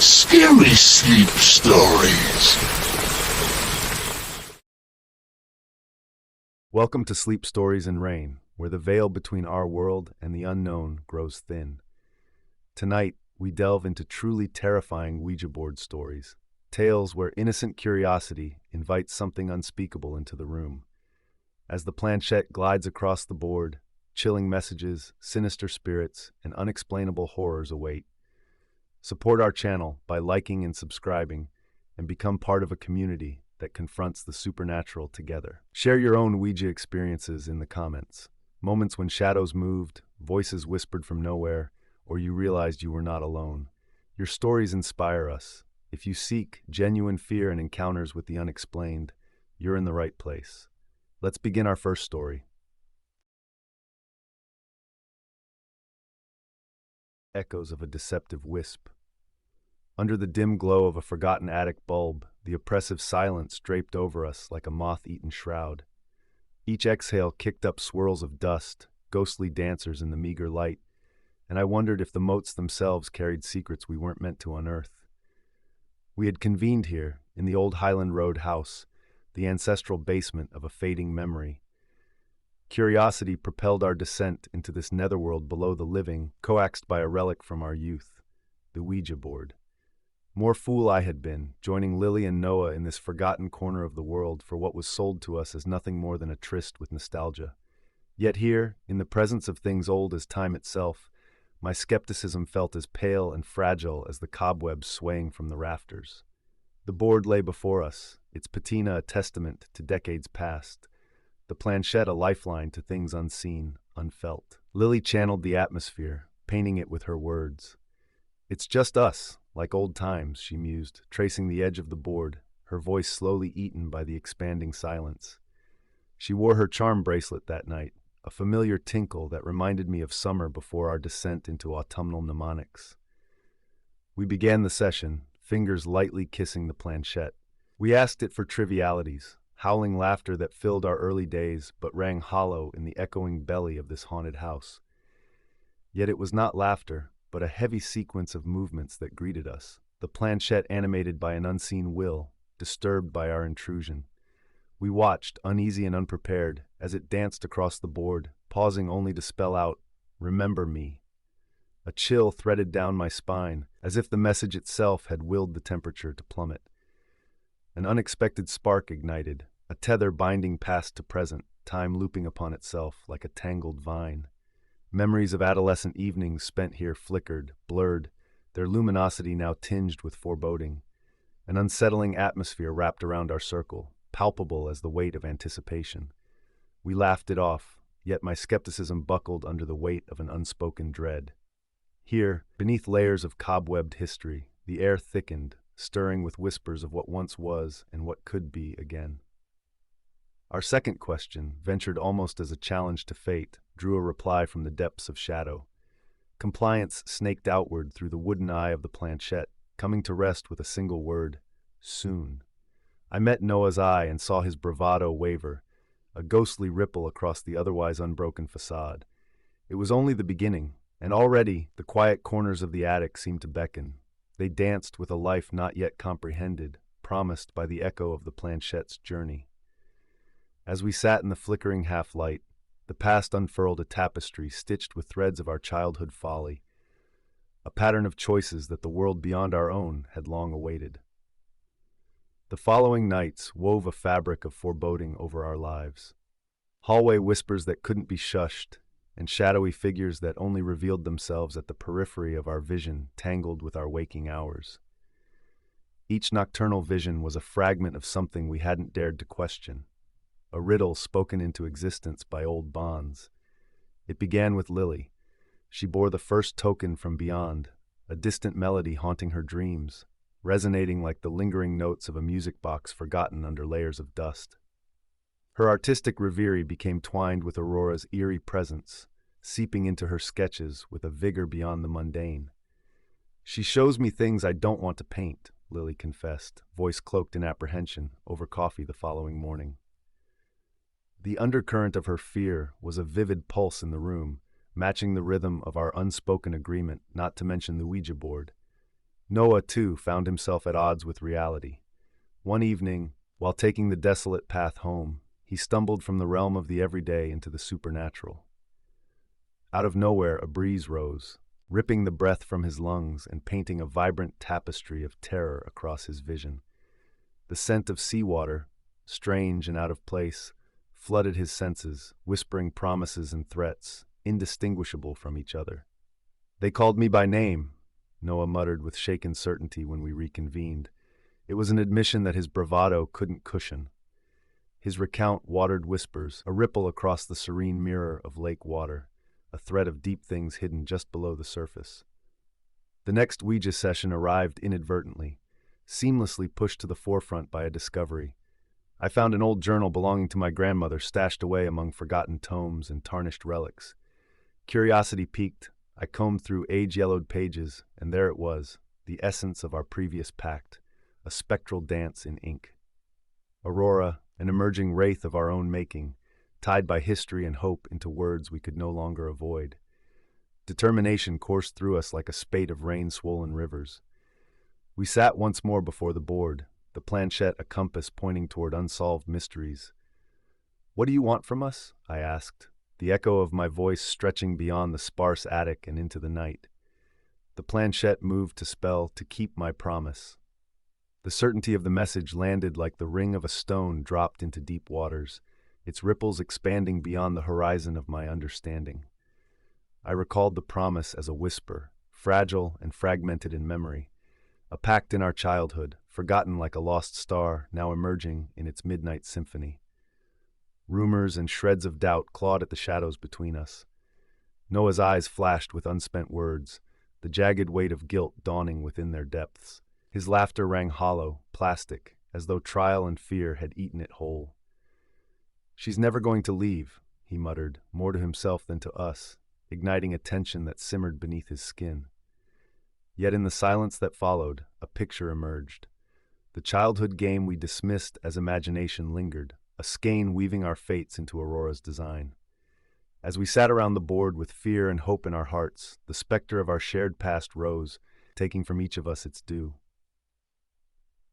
Scary sleep stories. Welcome to Sleep Stories in Rain, where the veil between our world and the unknown grows thin. Tonight, we delve into truly terrifying Ouija board stories, tales where innocent curiosity invites something unspeakable into the room. As the planchette glides across the board, chilling messages, sinister spirits, and unexplainable horrors await. Support our channel by liking and subscribing, and become part of a community that confronts the supernatural together. Share your own Ouija experiences in the comments. Moments when shadows moved, voices whispered from nowhere, or you realized you were not alone. Your stories inspire us. If you seek genuine fear and encounters with the unexplained, you're in the right place. Let's begin our first story. Echoes of a deceptive wisp. Under the dim glow of a forgotten attic bulb, the oppressive silence draped over us like a moth-eaten shroud. Each exhale kicked up swirls of dust, ghostly dancers in the meager light, and I wondered if the motes themselves carried secrets we weren't meant to unearth. We had convened here, in the old Highland Road house, the ancestral basement of a fading memory. Curiosity propelled our descent into this netherworld below the living, coaxed by a relic from our youth, the Ouija board. More fool I had been, joining Lily and Noah in this forgotten corner of the world for what was sold to us as nothing more than a tryst with nostalgia. Yet here, in the presence of things old as time itself, my skepticism felt as pale and fragile as the cobwebs swaying from the rafters. The board lay before us, its patina a testament to decades past, the planchette a lifeline to things unseen, unfelt. Lily channeled the atmosphere, painting it with her words. "It's just us, like old times," she mused, tracing the edge of the board, her voice slowly eaten by the expanding silence. She wore her charm bracelet that night, a familiar tinkle that reminded me of summer before our descent into autumnal mnemonics. We began the session, fingers lightly kissing the planchette. We asked it for trivialities, howling laughter that filled our early days but rang hollow in the echoing belly of this haunted house. Yet it was not laughter, but a heavy sequence of movements that greeted us, the planchette animated by an unseen will, disturbed by our intrusion. We watched, uneasy and unprepared, as it danced across the board, pausing only to spell out, "Remember me." A chill threaded down my spine, as if the message itself had willed the temperature to plummet. An unexpected spark ignited, a tether binding past to present, time looping upon itself like a tangled vine. Memories of adolescent evenings spent here flickered, blurred, their luminosity now tinged with foreboding. An unsettling atmosphere wrapped around our circle, palpable as the weight of anticipation. We laughed it off, yet my skepticism buckled under the weight of an unspoken dread. Here, beneath layers of cobwebbed history, the air thickened, stirring with whispers of what once was and what could be again. Our second question, ventured almost as a challenge to fate, drew a reply from the depths of shadow. Compliance snaked outward through the wooden eye of the planchette, coming to rest with a single word: soon. I met Noah's eye and saw his bravado waver, a ghostly ripple across the otherwise unbroken facade. It was only the beginning, and already the quiet corners of the attic seemed to beckon. They danced with a life not yet comprehended, promised by the echo of the planchette's journey. As we sat in the flickering half-light, the past unfurled a tapestry stitched with threads of our childhood folly, a pattern of choices that the world beyond our own had long awaited. The following nights wove a fabric of foreboding over our lives. Hallway whispers that couldn't be shushed, and shadowy figures that only revealed themselves at the periphery of our vision tangled with our waking hours. Each nocturnal vision was a fragment of something we hadn't dared to question, a riddle spoken into existence by old bonds. It began with Lily. She bore the first token from beyond, a distant melody haunting her dreams, resonating like the lingering notes of a music box forgotten under layers of dust. Her artistic reverie became twined with Aurora's eerie presence, seeping into her sketches with a vigor beyond the mundane. "She shows me things I don't want to paint," Lily confessed, voice cloaked in apprehension, over coffee the following morning. The undercurrent of her fear was a vivid pulse in the room, matching the rhythm of our unspoken agreement not to mention the Ouija board. Noah, too, found himself at odds with reality. One evening, while taking the desolate path home, he stumbled from the realm of the everyday into the supernatural. Out of nowhere, a breeze rose, ripping the breath from his lungs and painting a vibrant tapestry of terror across his vision. The scent of seawater, strange and out of place, flooded his senses, whispering promises and threats, indistinguishable from each other. "They called me by name," Noah muttered with shaken certainty when we reconvened. It was an admission that his bravado couldn't cushion. His recount watered whispers, a ripple across the serene mirror of lake water, a thread of deep things hidden just below the surface. The next Ouija session arrived inadvertently, seamlessly pushed to the forefront by a discovery. I found an old journal belonging to my grandmother stashed away among forgotten tomes and tarnished relics. Curiosity piqued, I combed through age-yellowed pages, and there it was, the essence of our previous pact, a spectral dance in ink. Aurora, an emerging wraith of our own making, tied by history and hope into words we could no longer avoid. Determination coursed through us like a spate of rain-swollen rivers. We sat once more before the board, the planchette a compass pointing toward unsolved mysteries. "What do you want from us?" I asked, the echo of my voice stretching beyond the sparse attic and into the night. The planchette moved to spell, "To keep my promise." The certainty of the message landed like the ring of a stone dropped into deep waters, its ripples expanding beyond the horizon of my understanding. I recalled the promise as a whisper, fragile and fragmented in memory, a pact in our childhood, forgotten like a lost star, now emerging in its midnight symphony. Rumors and shreds of doubt clawed at the shadows between us. Noah's eyes flashed with unspent words, the jagged weight of guilt dawning within their depths. His laughter rang hollow, plastic, as though trial and fear had eaten it whole. "She's never going to leave," he muttered, more to himself than to us, igniting a tension that simmered beneath his skin. Yet in the silence that followed, a picture emerged. The childhood game we dismissed as imagination lingered, a skein weaving our fates into Aurora's design. As we sat around the board with fear and hope in our hearts, the specter of our shared past rose, taking from each of us its due.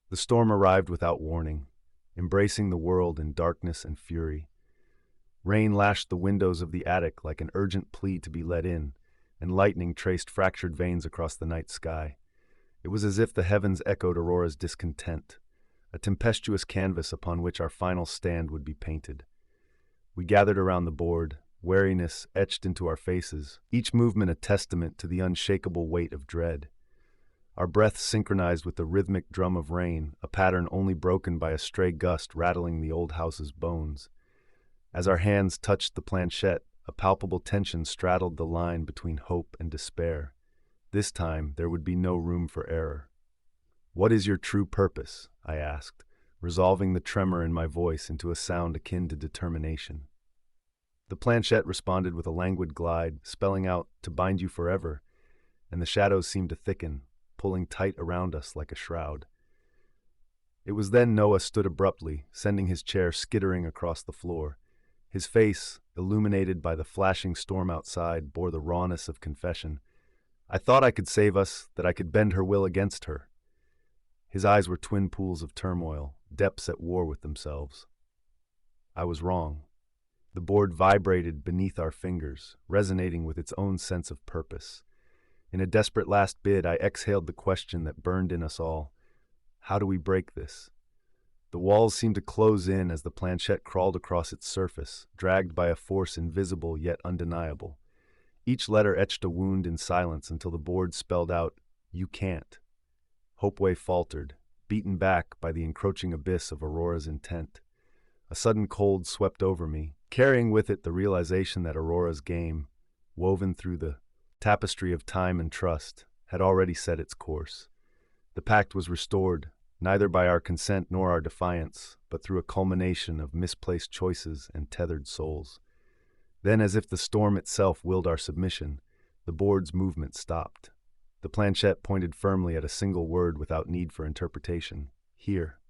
The storm arrived without warning, embracing the world in darkness and fury. Rain lashed the windows of the attic like an urgent plea to be let in, and lightning traced fractured veins across the night sky. It was as if the heavens echoed Aurora's discontent, a tempestuous canvas upon which our final stand would be painted. We gathered around the board, wariness etched into our faces, each movement a testament to the unshakable weight of dread. Our breaths synchronized with the rhythmic drum of rain, a pattern only broken by a stray gust rattling the old house's bones. As our hands touched the planchette, a palpable tension straddled the line between hope and despair. This time, there would be no room for error. "What is your true purpose?" I asked, resolving the tremor in my voice into a sound akin to determination. The planchette responded with a languid glide, spelling out, "To bind you forever," and the shadows seemed to thicken, pulling tight around us like a shroud. It was then Noah stood abruptly, sending his chair skittering across the floor. His face, illuminated by the flashing storm outside, bore the rawness of confession. "I thought I could save us, that I could bend her will against her." His eyes were twin pools of turmoil, depths at war with themselves. I was wrong. The board vibrated beneath our fingers, resonating with its own sense of purpose. In a desperate last bid, I exhaled the question that burned in us all. How do we break this? The walls seemed to close in as the planchette crawled across its surface, dragged by a force invisible yet undeniable. Each letter etched a wound in silence until the board spelled out, "You can't." Hopeway faltered, beaten back by the encroaching abyss of Aurora's intent. A sudden cold swept over me, carrying with it the realization that Aurora's game, woven through the tapestry of time and trust, had already set its course. The pact was restored, neither by our consent nor our defiance, but through a culmination of misplaced choices and tethered souls. Then, as if the storm itself willed our submission, the board's movement stopped. The planchette pointed firmly at a single word without need for interpretation. "Here."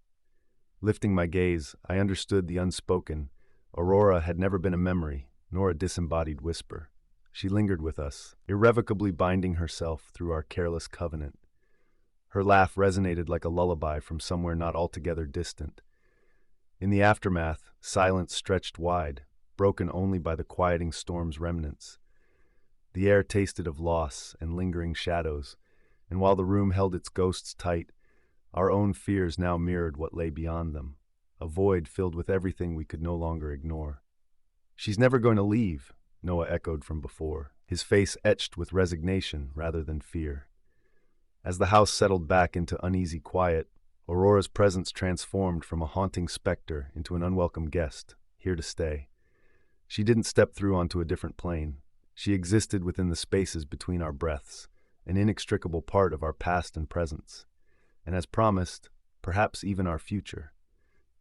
Lifting my gaze, I understood the unspoken. Aurora had never been a memory, nor a disembodied whisper. She lingered with us, irrevocably binding herself through our careless covenant. Her laugh resonated like a lullaby from somewhere not altogether distant. In the aftermath, silence stretched wide, broken only by the quieting storm's remnants. The air tasted of loss and lingering shadows, and while the room held its ghosts tight, our own fears now mirrored what lay beyond them, a void filled with everything we could no longer ignore. "She's never going to leave," Noah echoed from before, his face etched with resignation rather than fear. As the house settled back into uneasy quiet, Aurora's presence transformed from a haunting specter into an unwelcome guest, here to stay. She didn't step through onto a different plane. She existed within the spaces between our breaths, an inextricable part of our past and presence. And as promised, perhaps even our future.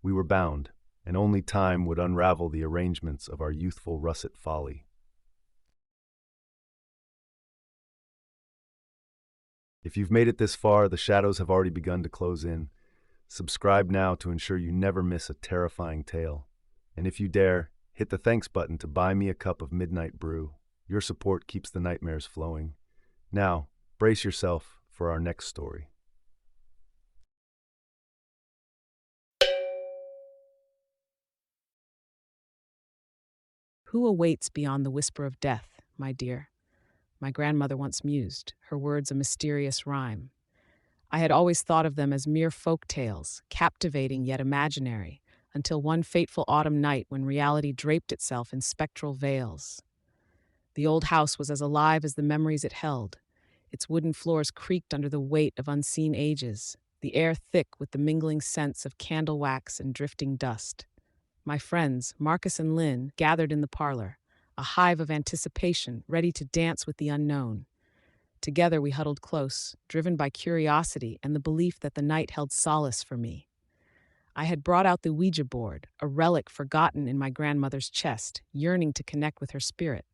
We were bound, and only time would unravel the arrangements of our youthful russet folly. If you've made it this far, the shadows have already begun to close in. Subscribe now to ensure you never miss a terrifying tale. And if you dare, hit the thanks button to buy me a cup of midnight brew. Your support keeps the nightmares flowing. Now, brace yourself for our next story. Who awaits beyond the whisper of death, my dear? My grandmother once mused, her words a mysterious rhyme. I had always thought of them as mere folk tales, captivating yet imaginary, until one fateful autumn night when reality draped itself in spectral veils. The old house was as alive as the memories it held. Its wooden floors creaked under the weight of unseen ages, the air thick with the mingling scents of candle wax and drifting dust. My friends, Marcus and Lynn, gathered in the parlor, a hive of anticipation, ready to dance with the unknown. Together we huddled close, driven by curiosity and the belief that the night held solace for me. I had brought out the Ouija board, a relic forgotten in my grandmother's chest, yearning to connect with her spirit.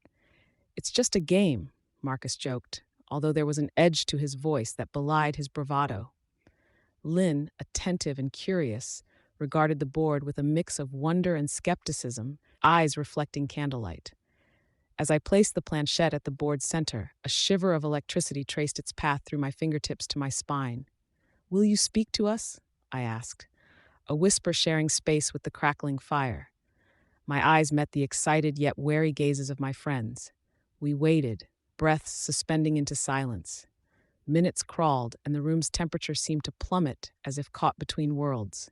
"It's just a game," Marcus joked, although there was an edge to his voice that belied his bravado. Lynn, attentive and curious, regarded the board with a mix of wonder and skepticism, eyes reflecting candlelight. As I placed the planchette at the board's center, a shiver of electricity traced its path through my fingertips to my spine. "Will you speak to us?" I asked, a whisper sharing space with the crackling fire. My eyes met the excited yet wary gazes of my friends. We waited, breaths suspending into silence. Minutes crawled, and the room's temperature seemed to plummet as if caught between worlds.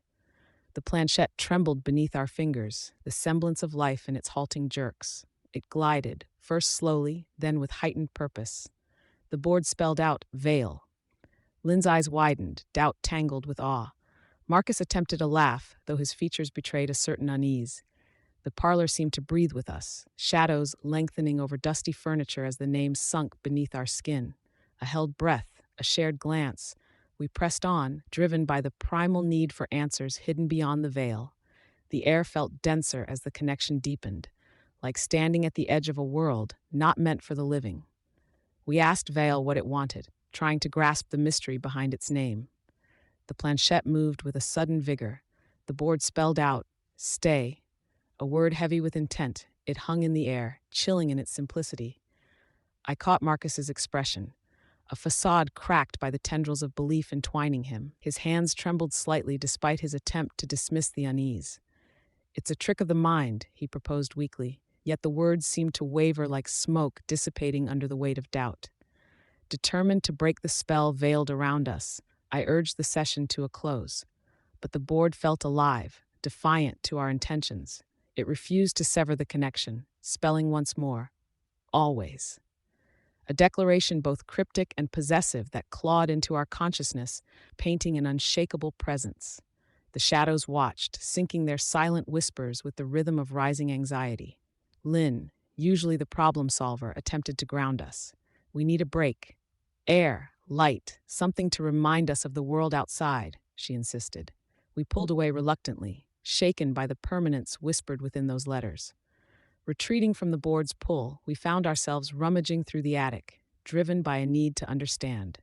The planchette trembled beneath our fingers, the semblance of life in its halting jerks. It glided, first slowly, then with heightened purpose. The board spelled out, "Veil." Lynn's eyes widened, doubt tangled with awe. Marcus attempted a laugh, though his features betrayed a certain unease. The parlor seemed to breathe with us, shadows lengthening over dusty furniture as the names sunk beneath our skin. A held breath, a shared glance. We pressed on, driven by the primal need for answers hidden beyond the veil. The air felt denser as the connection deepened, like standing at the edge of a world not meant for the living. We asked Veil what it wanted, trying to grasp the mystery behind its name. The planchette moved with a sudden vigor. The board spelled out, "Stay," a word heavy with intent. It hung in the air, chilling in its simplicity. I caught Marcus's expression, a facade cracked by the tendrils of belief entwining him. His hands trembled slightly despite his attempt to dismiss the unease. "It's a trick of the mind," he proposed weakly, yet the words seemed to waver like smoke dissipating under the weight of doubt. Determined to break the spell veiled around us, I urged the session to a close. But the board felt alive, defiant to our intentions. It refused to sever the connection, spelling once more, "Always." A declaration both cryptic and possessive that clawed into our consciousness, painting an unshakable presence. The shadows watched, syncing their silent whispers with the rhythm of rising anxiety. Lynn, usually the problem solver, attempted to ground us. "We need a break. Air, light, something to remind us of the world outside," she insisted. We pulled away reluctantly, shaken by the permanence whispered within those letters. Retreating from the board's pull, we found ourselves rummaging through the attic, driven by a need to understand.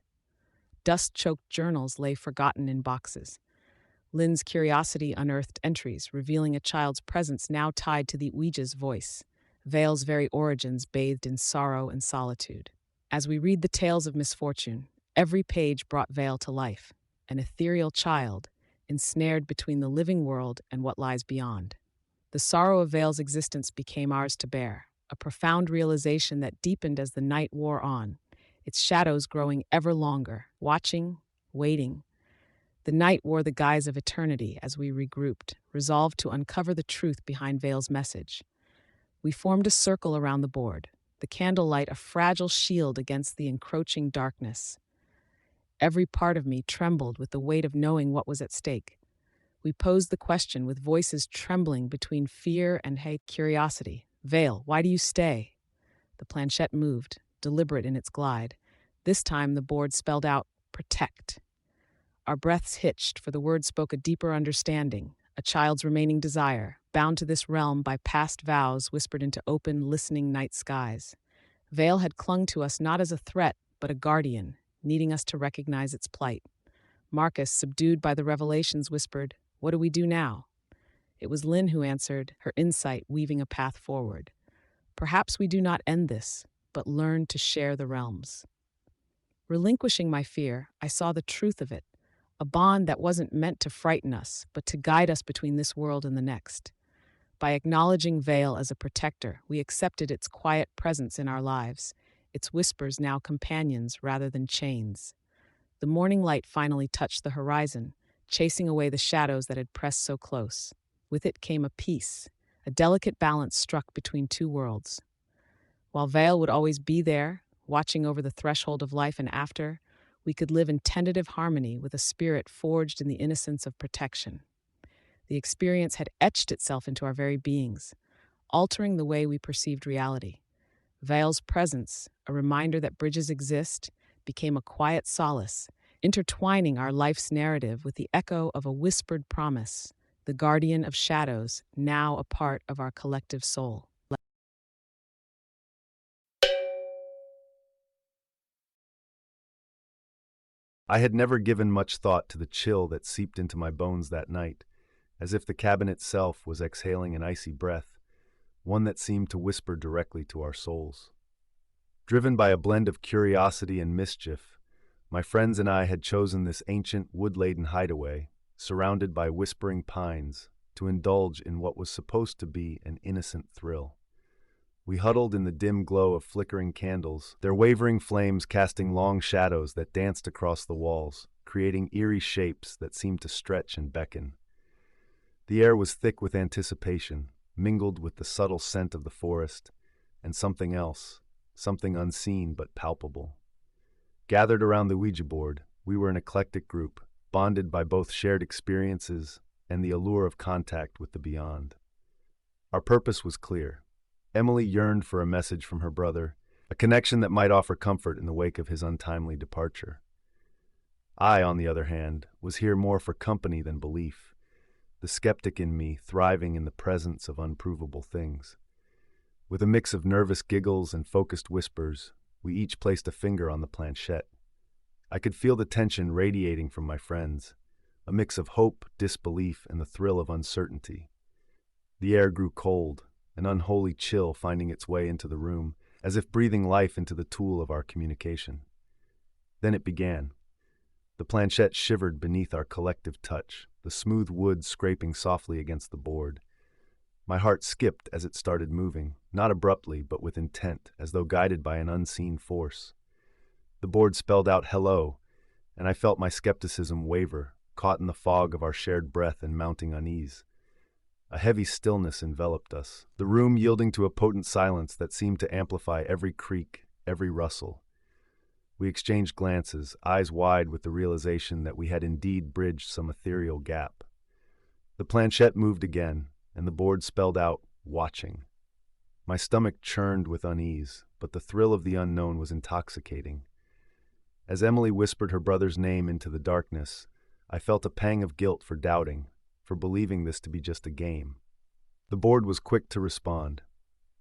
Dust-choked journals lay forgotten in boxes. Lynn's curiosity unearthed entries, revealing a child's presence now tied to the Ouija's voice, Veil's very origins bathed in sorrow and solitude. As we read the tales of misfortune, Every page brought Vale to life, an ethereal child, ensnared between the living world and what lies beyond. The sorrow of Vale's existence became ours to bear, a profound realization that deepened as the night wore on, its shadows growing ever longer, watching, waiting. The night wore the guise of eternity as we regrouped, resolved to uncover the truth behind Vale's message. We formed a circle around the board, the candlelight a fragile shield against the encroaching darkness. Every part of me trembled with the weight of knowing what was at stake. We posed the question with voices trembling between fear and curiosity. Vale, why do you stay? The planchette moved, deliberate in its glide. This time the board spelled out, protect. Our breaths hitched, for the word spoke a deeper understanding, a child's remaining desire, bound to this realm by past vows whispered into open, listening night skies. Vale had clung to us not as a threat, but a guardian, needing us to recognize its plight. Marcus, subdued by the revelations, whispered, "What do we do now?" It was Lynn who answered, her insight weaving a path forward. "Perhaps we do not end this, but learn to share the realms." Relinquishing my fear, I saw the truth of it, a bond that wasn't meant to frighten us, but to guide us between this world and the next. By acknowledging Vale as a protector, we accepted its quiet presence in our lives, its whispers now companions rather than chains. The morning light finally touched the horizon, chasing away the shadows that had pressed so close. With it came a peace, a delicate balance struck between two worlds. While Vale would always be there, watching over the threshold of life and after, we could live in tentative harmony with a spirit forged in the innocence of protection. The experience had etched itself into our very beings, altering the way we perceived reality. Vale's presence, a reminder that bridges exist, became a quiet solace, intertwining our life's narrative with the echo of a whispered promise, the guardian of shadows, now a part of our collective soul. I had never given much thought to the chill that seeped into my bones that night, as if the cabin itself was exhaling an icy breath, one that seemed to whisper directly to our souls. Driven by a blend of curiosity and mischief, my friends and I had chosen this ancient, wood-laden hideaway, surrounded by whispering pines, to indulge in what was supposed to be an innocent thrill. We huddled in the dim glow of flickering candles, their wavering flames casting long shadows that danced across the walls, creating eerie shapes that seemed to stretch and beckon. The air was thick with anticipation, mingled with the subtle scent of the forest, and something else, something unseen but palpable. Gathered around the Ouija board, we were an eclectic group, bonded by both shared experiences and the allure of contact with the beyond. Our purpose was clear. Emily yearned for a message from her brother, a connection that might offer comfort in the wake of his untimely departure. I, on the other hand, was here more for company than belief, the skeptic in me thriving in the presence of unprovable things. With a mix of nervous giggles and focused whispers, we each placed a finger on the planchette. I could feel the tension radiating from my friends, a mix of hope, disbelief, and the thrill of uncertainty. The air grew cold, an unholy chill finding its way into the room, as if breathing life into the tool of our communication. Then it began. The planchette shivered beneath our collective touch, the smooth wood scraping softly against the board. My heart skipped as it started moving, not abruptly, but with intent, as though guided by an unseen force. The board spelled out hello, and I felt my skepticism waver, caught in the fog of our shared breath and mounting unease. A heavy stillness enveloped us, the room yielding to a potent silence that seemed to amplify every creak, every rustle. We exchanged glances, eyes wide with the realization that we had indeed bridged some ethereal gap. The planchette moved again, and the board spelled out, watching. My stomach churned with unease, but the thrill of the unknown was intoxicating. As Emily whispered her brother's name into the darkness, I felt a pang of guilt for doubting, for believing this to be just a game. The board was quick to respond.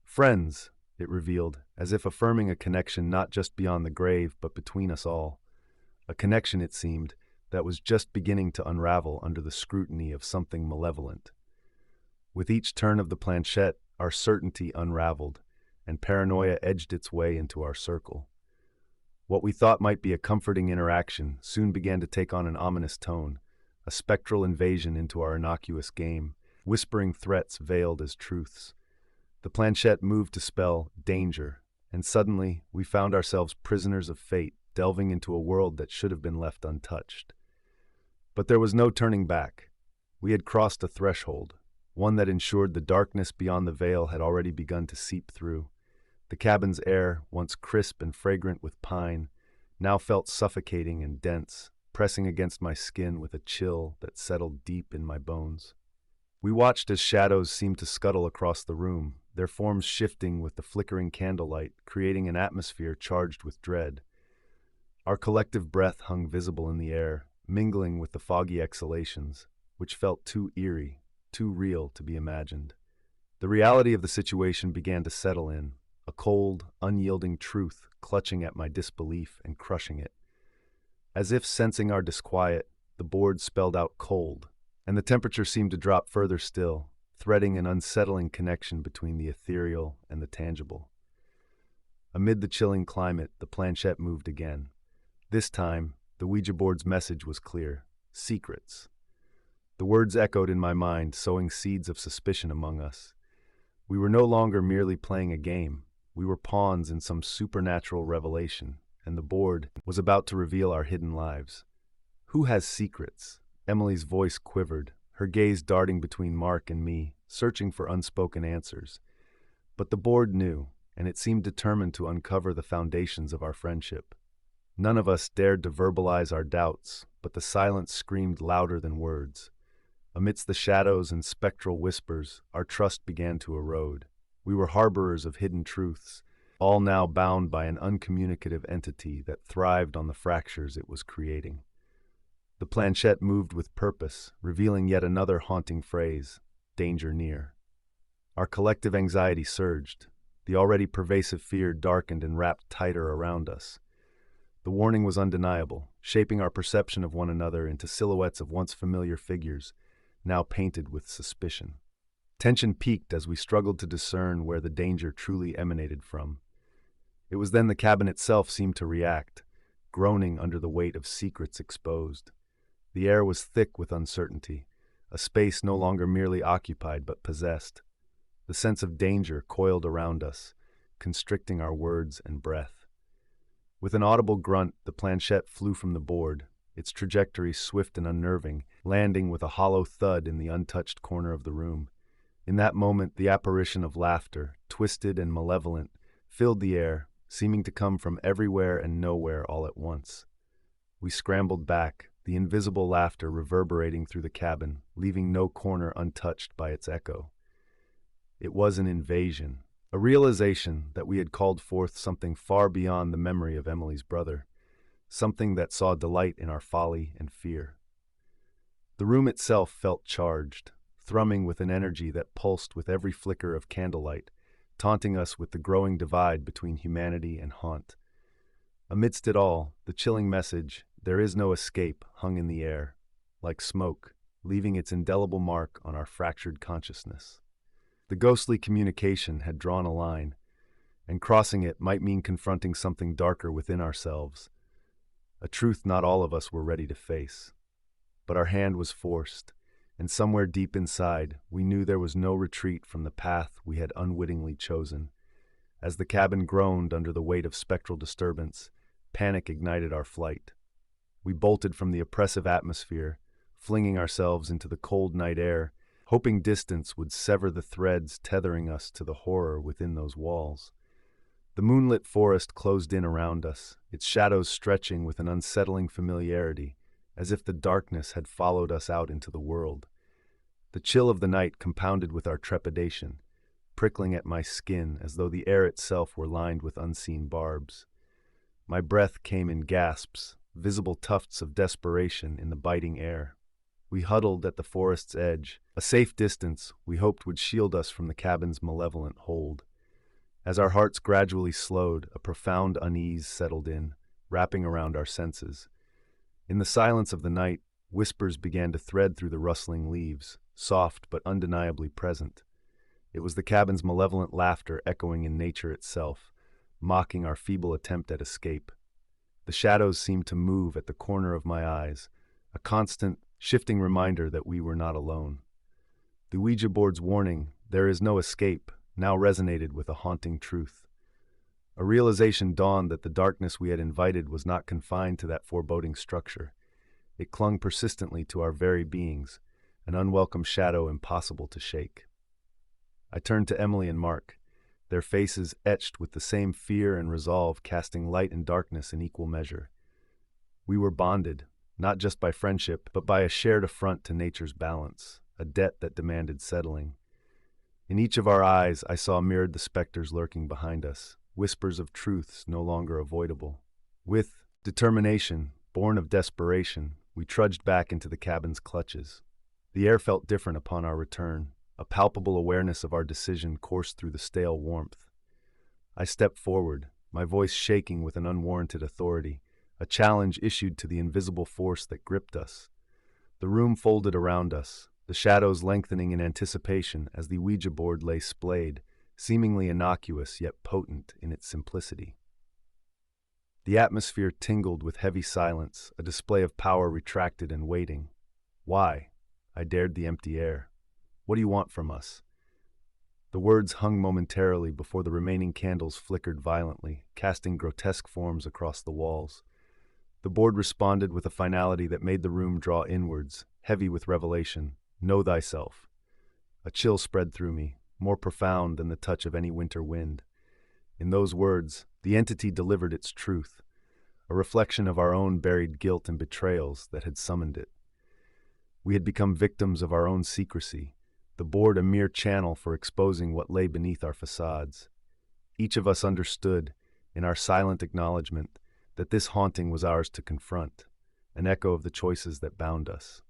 "Friends," it revealed, as if affirming a connection not just beyond the grave, but between us all. A connection, it seemed, that was just beginning to unravel under the scrutiny of something malevolent. With each turn of the planchette, our certainty unraveled, and paranoia edged its way into our circle. What we thought might be a comforting interaction soon began to take on an ominous tone, a spectral invasion into our innocuous game, whispering threats veiled as truths. The planchette moved to spell danger, and suddenly we found ourselves prisoners of fate, delving into a world that should have been left untouched. But there was no turning back. We had crossed a threshold, one that ensured the darkness beyond the veil had already begun to seep through. The cabin's air, once crisp and fragrant with pine, now felt suffocating and dense, pressing against my skin with a chill that settled deep in my bones. We watched as shadows seemed to scuttle across the room, their forms shifting with the flickering candlelight, creating an atmosphere charged with dread. Our collective breath hung visible in the air, mingling with the foggy exhalations, which felt too eerie, too real to be imagined. The reality of the situation began to settle in, a cold, unyielding truth clutching at my disbelief and crushing it. As if sensing our disquiet, the board spelled out cold, and the temperature seemed to drop further still, threading an unsettling connection between the ethereal and the tangible. Amid the chilling climate, the planchette moved again. This time, the Ouija board's message was clear: secrets. The words echoed in my mind, sowing seeds of suspicion among us. We were no longer merely playing a game. We were pawns in some supernatural revelation, and the board was about to reveal our hidden lives. Who has secrets? Emily's voice quivered, her gaze darting between Mark and me, searching for unspoken answers. But the board knew, and it seemed determined to uncover the foundations of our friendship. None of us dared to verbalize our doubts, but the silence screamed louder than words. Amidst the shadows and spectral whispers, our trust began to erode. We were harborers of hidden truths, all now bound by an uncommunicative entity that thrived on the fractures it was creating. The planchette moved with purpose, revealing yet another haunting phrase: danger near. Our collective anxiety surged. The already pervasive fear darkened and wrapped tighter around us. The warning was undeniable, shaping our perception of one another into silhouettes of once familiar figures, now painted with suspicion. Tension peaked as we struggled to discern where the danger truly emanated from. It was then the cabin itself seemed to react, groaning under the weight of secrets exposed. The air was thick with uncertainty, a space no longer merely occupied but possessed. The sense of danger coiled around us, constricting our words and breath. With an audible grunt, the planchette flew from the board, its trajectory swift and unnerving, landing with a hollow thud in the untouched corner of the room. In that moment, the apparition of laughter, twisted and malevolent, filled the air, seeming to come from everywhere and nowhere all at once. We scrambled back, the invisible laughter reverberating through the cabin, leaving no corner untouched by its echo. It was an invasion, a realization that we had called forth something far beyond the memory of Emily's brother, something that saw delight in our folly and fear. The room itself felt charged, thrumming with an energy that pulsed with every flicker of candlelight, taunting us with the growing divide between humanity and haunt. Amidst it all, the chilling message, "There is no escape," hung in the air, like smoke, leaving its indelible mark on our fractured consciousness. The ghostly communication had drawn a line, and crossing it might mean confronting something darker within ourselves, a truth not all of us were ready to face. But our hand was forced, and somewhere deep inside, we knew there was no retreat from the path we had unwittingly chosen. As the cabin groaned under the weight of spectral disturbance, panic ignited our flight. We bolted from the oppressive atmosphere, flinging ourselves into the cold night air, hoping distance would sever the threads tethering us to the horror within those walls. The moonlit forest closed in around us, its shadows stretching with an unsettling familiarity, as if the darkness had followed us out into the world. The chill of the night compounded with our trepidation, prickling at my skin as though the air itself were lined with unseen barbs. My breath came in gasps, visible tufts of desperation in the biting air. We huddled at the forest's edge, a safe distance we hoped would shield us from the cabin's malevolent hold. As our hearts gradually slowed, a profound unease settled in, wrapping around our senses. In the silence of the night, whispers began to thread through the rustling leaves, soft but undeniably present. It was the cabin's malevolent laughter echoing in nature itself, mocking our feeble attempt at escape. The shadows seemed to move at the corner of my eyes, a constant, shifting reminder that we were not alone. The Ouija board's warning, "There is no escape," now resonated with a haunting truth. A realization dawned that the darkness we had invited was not confined to that foreboding structure. It clung persistently to our very beings, an unwelcome shadow impossible to shake. I turned to Emily and Mark, their faces etched with the same fear and resolve, casting light and darkness in equal measure. We were bonded, not just by friendship, but by a shared affront to nature's balance, a debt that demanded settling. In each of our eyes, I saw mirrored the specters lurking behind us, whispers of truths no longer avoidable. With determination, born of desperation, we trudged back into the cabin's clutches. The air felt different upon our return. A palpable awareness of our decision coursed through the stale warmth. I stepped forward, my voice shaking with an unwarranted authority, a challenge issued to the invisible force that gripped us. The room folded around us, the shadows lengthening in anticipation as the Ouija board lay splayed, seemingly innocuous yet potent in its simplicity. The atmosphere tingled with heavy silence, a display of power retracted and waiting. "Why?" I dared the empty air. "What do you want from us?" The words hung momentarily before the remaining candles flickered violently, casting grotesque forms across the walls. The board responded with a finality that made the room draw inwards, heavy with revelation. "Know thyself." A chill spread through me, more profound than the touch of any winter wind. In those words, the entity delivered its truth, a reflection of our own buried guilt and betrayals that had summoned it. We had become victims of our own secrecy, the board a mere channel for exposing what lay beneath our facades. Each of us understood, in our silent acknowledgement, that this haunting was ours to confront, an echo of the choices that bound us.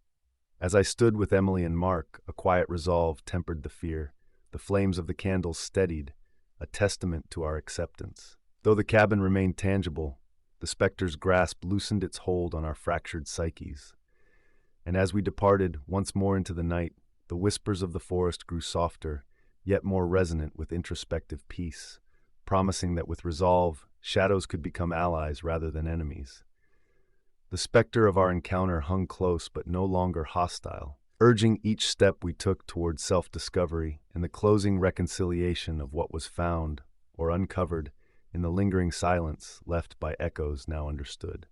As I stood with Emily and Mark, a quiet resolve tempered the fear. The flames of the candles steadied, a testament to our acceptance. Though the cabin remained tangible, the specter's grasp loosened its hold on our fractured psyches. And as we departed once more into the night, the whispers of the forest grew softer, yet more resonant with introspective peace, promising that with resolve, shadows could become allies rather than enemies. The specter of our encounter hung close but no longer hostile, urging each step we took toward self-discovery and the closing reconciliation of what was found, or uncovered, in the lingering silence left by echoes now understood.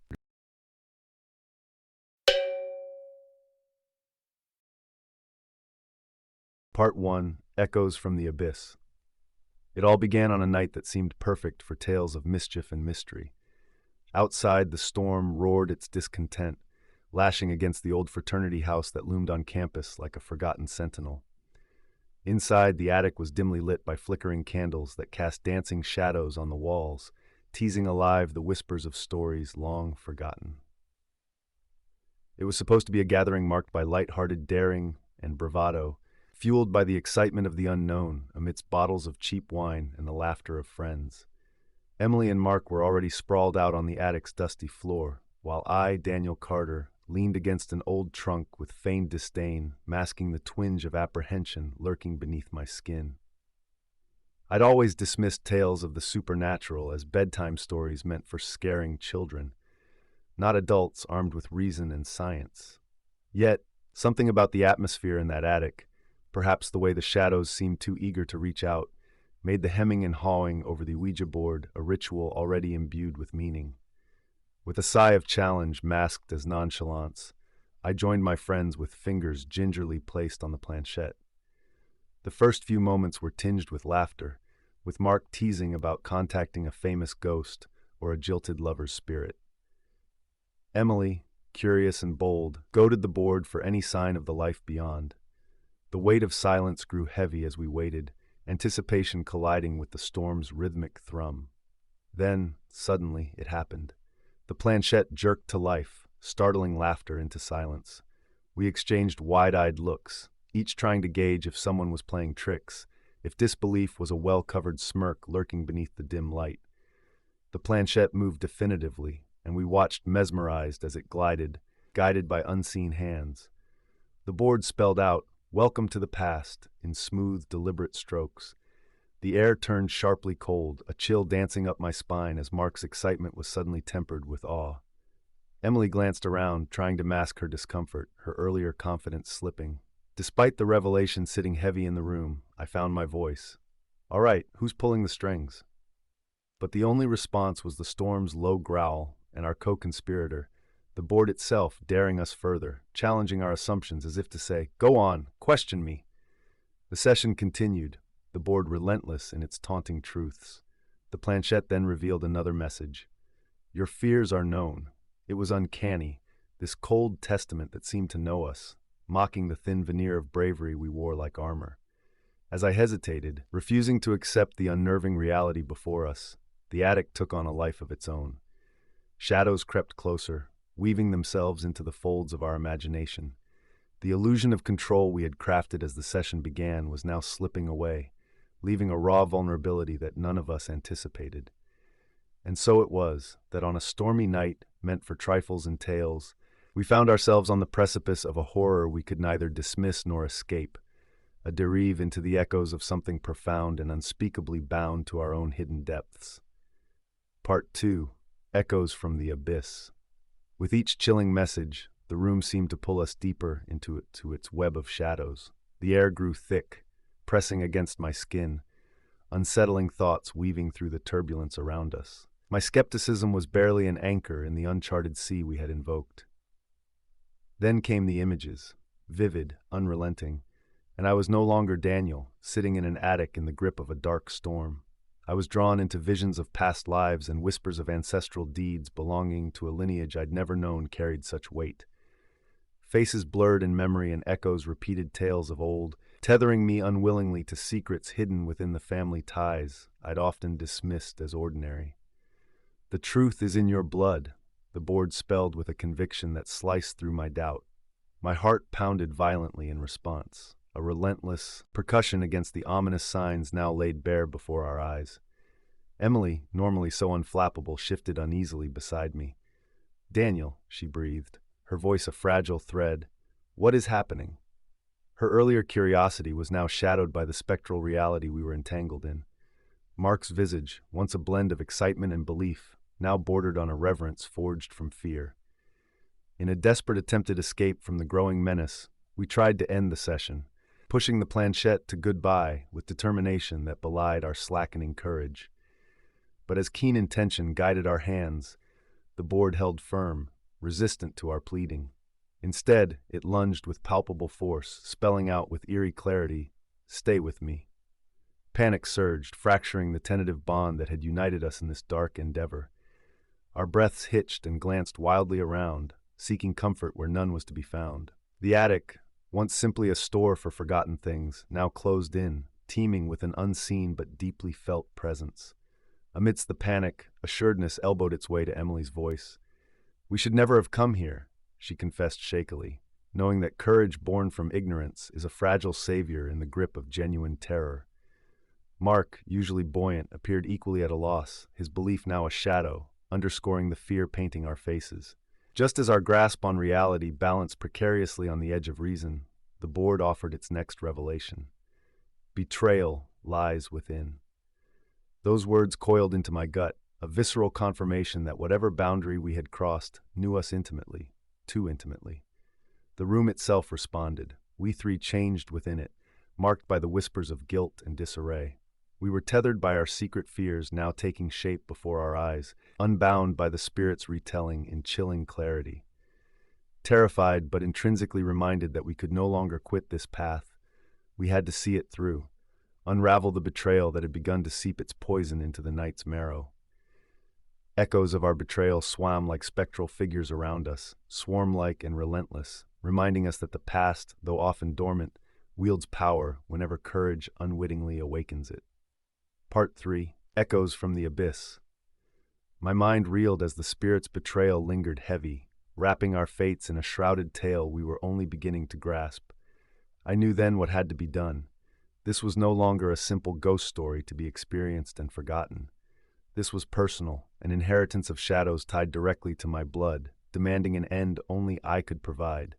Part 1. Echoes from the Abyss. It all began on a night that seemed perfect for tales of mischief and mystery. Outside, the storm roared its discontent, lashing against the old fraternity house that loomed on campus like a forgotten sentinel. Inside, the attic was dimly lit by flickering candles that cast dancing shadows on the walls, teasing alive the whispers of stories long forgotten. It was supposed to be a gathering marked by light-hearted daring and bravado, fueled by the excitement of the unknown amidst bottles of cheap wine and the laughter of friends. Emily and Mark were already sprawled out on the attic's dusty floor, while I, Daniel Carter, leaned against an old trunk with feigned disdain, masking the twinge of apprehension lurking beneath my skin. I'd always dismissed tales of the supernatural as bedtime stories meant for scaring children, not adults armed with reason and science. Yet, something about the atmosphere in that attic, perhaps the way the shadows seemed too eager to reach out, made the hemming and hawing over the Ouija board a ritual already imbued with meaning. With a sigh of challenge masked as nonchalance, I joined my friends with fingers gingerly placed on the planchette. The first few moments were tinged with laughter, with Mark teasing about contacting a famous ghost or a jilted lover's spirit. Emily, curious and bold, goaded the board for any sign of the life beyond. The weight of silence grew heavy as we waited, anticipation colliding with the storm's rhythmic thrum. Then, suddenly, it happened. The planchette jerked to life, startling laughter into silence. We exchanged wide-eyed looks, each trying to gauge if someone was playing tricks, if disbelief was a well-covered smirk lurking beneath the dim light. The planchette moved definitively, and we watched mesmerized as it glided, guided by unseen hands. The board spelled out, "Welcome to the past," in smooth, deliberate strokes. The air turned sharply cold, a chill dancing up my spine as Mark's excitement was suddenly tempered with awe. Emily glanced around, trying to mask her discomfort, her earlier confidence slipping. Despite the revelation sitting heavy in the room, I found my voice. "All right, who's pulling the strings?" But the only response was the storm's low growl and our co-conspirator, the board itself, daring us further, challenging our assumptions as if to say, "Go on, question me." The session continued, the board relentless in its taunting truths. The planchette then revealed another message. "Your fears are known." It was uncanny, this cold testament that seemed to know us, mocking the thin veneer of bravery we wore like armor. As I hesitated, refusing to accept the unnerving reality before us, the attic took on a life of its own. Shadows crept closer, weaving themselves into the folds of our imagination. The illusion of control we had crafted as the session began was now slipping away, leaving a raw vulnerability that none of us anticipated. And so it was that on a stormy night meant for trifles and tales, we found ourselves on the precipice of a horror we could neither dismiss nor escape, a derive into the echoes of something profound and unspeakably bound to our own hidden depths. Part 2. Echoes from the Abyss. With each chilling message, the room seemed to pull us deeper into its web of shadows. The air grew thick, pressing against my skin, unsettling thoughts weaving through the turbulence around us. My skepticism was barely an anchor in the uncharted sea we had invoked. Then came the images, vivid, unrelenting, and I was no longer Daniel, sitting in an attic in the grip of a dark storm. I was drawn into visions of past lives and whispers of ancestral deeds belonging to a lineage I'd never known carried such weight. Faces blurred in memory and echoes repeated tales of old, tethering me unwillingly to secrets hidden within the family ties I'd often dismissed as ordinary. "The truth is in your blood," the board spelled with a conviction that sliced through my doubt. My heart pounded violently in response, a relentless percussion against the ominous signs now laid bare before our eyes. Emily, normally so unflappable, shifted uneasily beside me. "Daniel," she breathed, her voice a fragile thread, "what is happening?" Her earlier curiosity was now shadowed by the spectral reality we were entangled in. Mark's visage, once a blend of excitement and belief, now bordered on a reverence forged from fear. In a desperate attempted escape from the growing menace, we tried to end the session, pushing the planchette to goodbye with determination that belied our slackening courage. But as keen intention guided our hands, the board held firm, resistant to our pleading. Instead, it lunged with palpable force, spelling out with eerie clarity, "Stay with me." Panic surged, fracturing the tentative bond that had united us in this dark endeavor. Our breaths hitched and glanced wildly around, seeking comfort where none was to be found. The attic, once simply a store for forgotten things, now closed in, teeming with an unseen but deeply felt presence. Amidst the panic, assuredness elbowed its way to Emily's voice. "We should never have come here," she confessed shakily, knowing that courage born from ignorance is a fragile savior in the grip of genuine terror. Mark, usually buoyant, appeared equally at a loss, his belief now a shadow, underscoring the fear painting our faces. Just as our grasp on reality balanced precariously on the edge of reason, the board offered its next revelation. "Betrayal lies within." Those words coiled into my gut, a visceral confirmation that whatever boundary we had crossed knew us intimately, too intimately. The room itself responded. We three changed within it, marked by the whispers of guilt and disarray. We were tethered by our secret fears now taking shape before our eyes, unbound by the spirit's retelling in chilling clarity. Terrified but intrinsically reminded that we could no longer quit this path, we had to see it through, unravel the betrayal that had begun to seep its poison into the night's marrow. Echoes of our betrayal swam like spectral figures around us, swarm-like and relentless, reminding us that the past, though often dormant, wields power whenever courage unwittingly awakens it. Part 3. Echoes from the Abyss. My mind reeled as the spirit's betrayal lingered heavy, wrapping our fates in a shrouded tale we were only beginning to grasp. I knew then what had to be done. This was no longer a simple ghost story to be experienced and forgotten. This was personal, an inheritance of shadows tied directly to my blood, demanding an end only I could provide.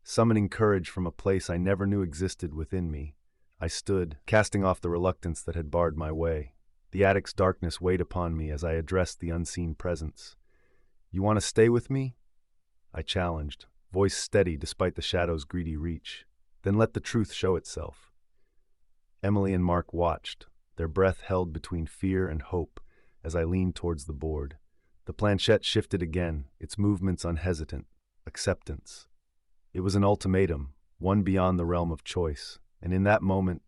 Summoning courage from a place I never knew existed within me, I stood, casting off the reluctance that had barred my way. The attic's darkness weighed upon me as I addressed the unseen presence. "You want to stay with me?" I challenged, voice steady despite the shadow's greedy reach. "Then let the truth show itself." Emily and Mark watched, their breath held between fear and hope as I leaned towards the board. The planchette shifted again, its movements unhesitant. Acceptance. It was an ultimatum, one beyond the realm of choice, and in that moment,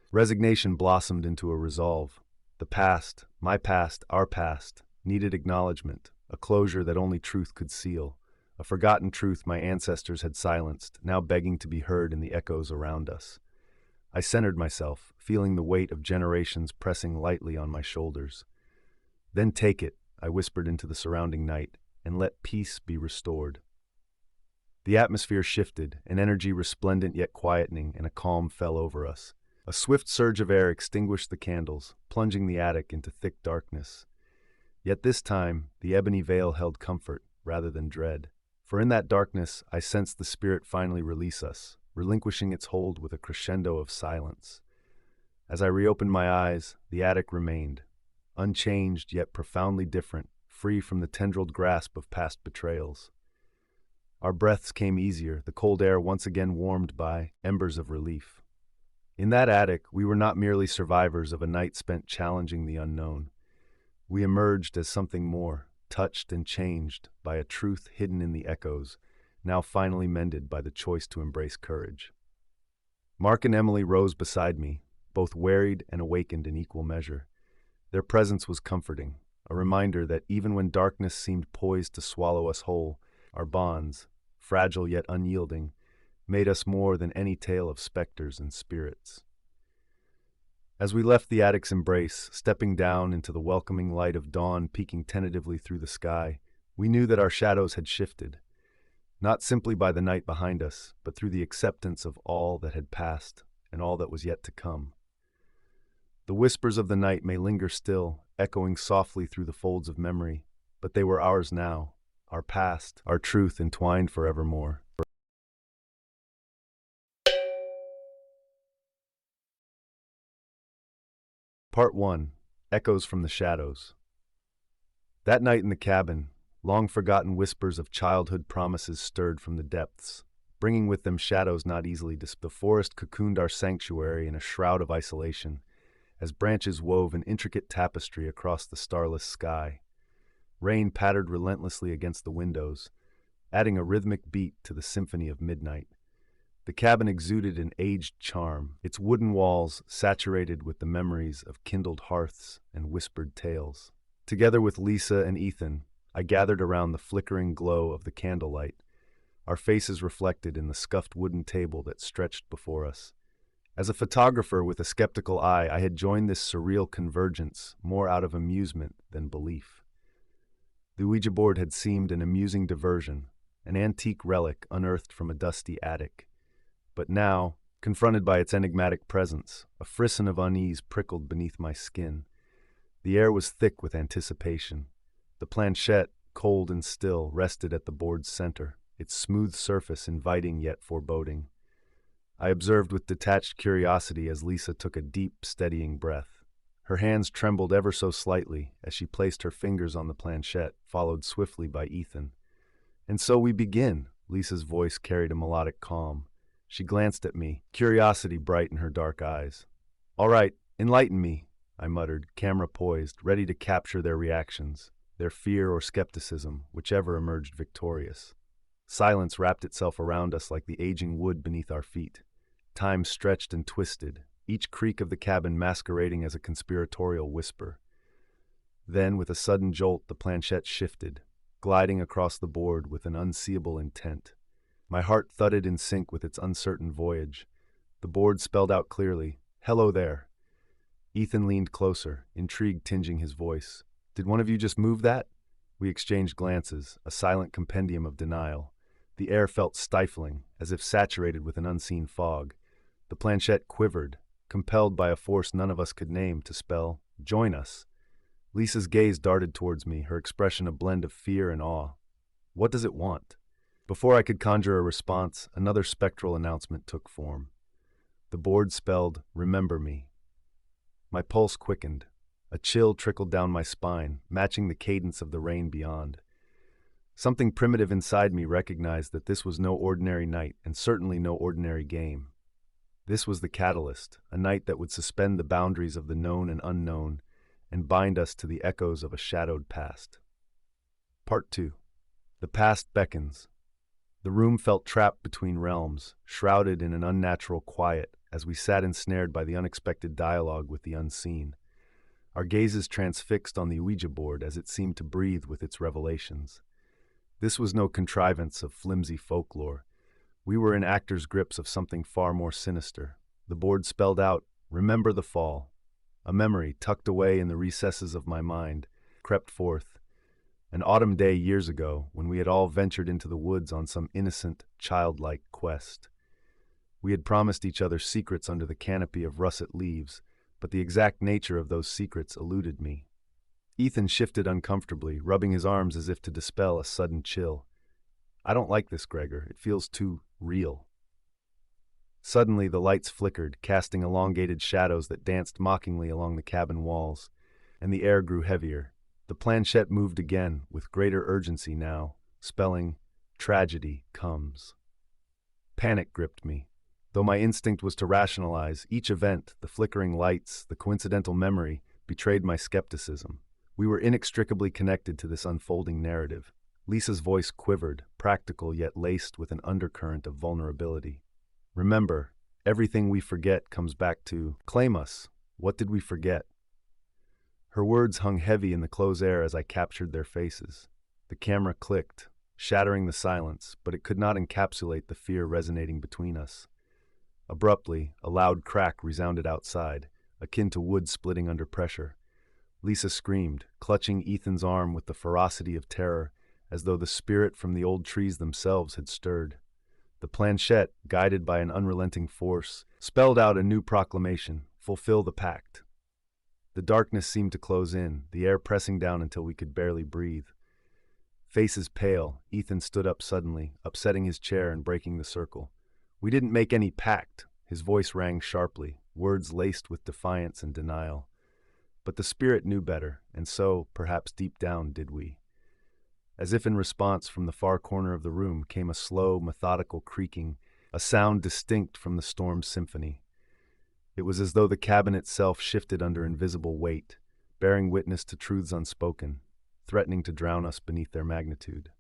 resignation blossomed into a resolve. The past, my past, our past, needed acknowledgement, a closure that only truth could seal, a forgotten truth my ancestors had silenced, now begging to be heard in the echoes around us. I centered myself, feeling the weight of generations pressing lightly on my shoulders. "Then take it," I whispered into the surrounding night, "and let peace be restored." The atmosphere shifted, an energy resplendent yet quietening, and a calm fell over us. A swift surge of air extinguished the candles, plunging the attic into thick darkness. Yet this time, the ebony veil held comfort rather than dread. For in that darkness, I sensed the spirit finally release us, relinquishing its hold with a crescendo of silence. As I reopened my eyes, the attic remained, unchanged yet profoundly different, free from the tendrilled grasp of past betrayals. Our breaths came easier, the cold air once again warmed by embers of relief. In that attic, we were not merely survivors of a night spent challenging the unknown. We emerged as something more, touched and changed by a truth hidden in the echoes, now finally mended by the choice to embrace courage. Mark and Emily rose beside me, both wearied and awakened in equal measure. Their presence was comforting, a reminder that even when darkness seemed poised to swallow us whole, our bonds, fragile yet unyielding, made us more than any tale of specters and spirits. As we left the attic's embrace, stepping down into the welcoming light of dawn peeking tentatively through the sky, we knew that our shadows had shifted, not simply by the night behind us, but through the acceptance of all that had passed and all that was yet to come. The whispers of the night may linger still, echoing softly through the folds of memory, but they were ours now, our past, our truth entwined forevermore. Part 1. Echoes from the Shadows. That night in the cabin, long-forgotten whispers of childhood promises stirred from the depths, bringing with them shadows not easily dispelled. The forest cocooned our sanctuary in a shroud of isolation, as branches wove an intricate tapestry across the starless sky. Rain pattered relentlessly against the windows, adding a rhythmic beat to the symphony of midnight. The cabin exuded an aged charm, its wooden walls saturated with the memories of kindled hearths and whispered tales. Together with Lisa and Ethan, I gathered around the flickering glow of the candlelight, our faces reflected in the scuffed wooden table that stretched before us. As a photographer with a skeptical eye, I had joined this surreal convergence more out of amusement than belief. The Ouija board had seemed an amusing diversion, an antique relic unearthed from a dusty attic. But now, confronted by its enigmatic presence, a frisson of unease prickled beneath my skin. The air was thick with anticipation. The planchette, cold and still, rested at the board's center, its smooth surface inviting yet foreboding. I observed with detached curiosity as Lisa took a deep, steadying breath. Her hands trembled ever so slightly as she placed her fingers on the planchette, followed swiftly by Ethan. "And so we begin," Lisa's voice carried a melodic calm. She glanced at me, curiosity bright in her dark eyes. "All right, enlighten me," I muttered, camera poised, ready to capture their reactions, their fear or skepticism, whichever emerged victorious. Silence wrapped itself around us like the aging wood beneath our feet. Time stretched and twisted, each creak of the cabin masquerading as a conspiratorial whisper. Then, with a sudden jolt, the planchette shifted, gliding across the board with an unseeable intent. My heart thudded in sync with its uncertain voyage. The board spelled out clearly, "Hello there." Ethan leaned closer, intrigue tinging his voice. "Did one of you just move that?" We exchanged glances, a silent compendium of denial. The air felt stifling, as if saturated with an unseen fog. The planchette quivered, compelled by a force none of us could name, to spell, "Join us." Lisa's gaze darted towards me, her expression a blend of fear and awe. What does it want? Before I could conjure a response, another spectral announcement took form. The board spelled, "Remember me." My pulse quickened. A chill trickled down my spine, matching the cadence of the rain beyond. Something primitive inside me recognized that this was no ordinary night, and certainly no ordinary game. This was the catalyst, a night that would suspend the boundaries of the known and unknown, and bind us to the echoes of a shadowed past. Part 2. The past beckons. The room felt trapped between realms, shrouded in an unnatural quiet, as we sat ensnared by the unexpected dialogue with the unseen. Our gazes transfixed on the Ouija board as it seemed to breathe with its revelations. This was no contrivance of flimsy folklore. We were in actors' grips of something far more sinister. The board spelled out, "Remember the fall." A memory, tucked away in the recesses of my mind, crept forth. An autumn day years ago, when we had all ventured into the woods on some innocent, childlike quest. We had promised each other secrets under the canopy of russet leaves, but the exact nature of those secrets eluded me. Ethan shifted uncomfortably, rubbing his arms as if to dispel a sudden chill. "I don't like this, Gregor. It feels too real." Suddenly, the lights flickered, casting elongated shadows that danced mockingly along the cabin walls, and the air grew heavier. The planchette moved again, with greater urgency now, spelling, "Tragedy comes." Panic gripped me. Though my instinct was to rationalize, each event, the flickering lights, the coincidental memory, betrayed my skepticism. We were inextricably connected to this unfolding narrative. Lisa's voice quivered, practical yet laced with an undercurrent of vulnerability. "Remember, everything we forget comes back to claim us. What did we forget?" Her words hung heavy in the close air as I captured their faces. The camera clicked, shattering the silence, but it could not encapsulate the fear resonating between us. Abruptly, a loud crack resounded outside, akin to wood splitting under pressure. Lisa screamed, clutching Ethan's arm with the ferocity of terror, as though the spirit from the old trees themselves had stirred. The planchette, guided by an unrelenting force, spelled out a new proclamation: "Fulfill the pact." The darkness seemed to close in, the air pressing down until we could barely breathe. Faces pale, Ethan stood up suddenly, upsetting his chair and breaking the circle. "We didn't make any pact," his voice rang sharply, words laced with defiance and denial. But the spirit knew better, and so, perhaps deep down, did we. As if in response, from the far corner of the room came a slow, methodical creaking, a sound distinct from the storm's symphony. It was as though the cabin itself shifted under invisible weight, bearing witness to truths unspoken, threatening to drown us beneath their magnitude.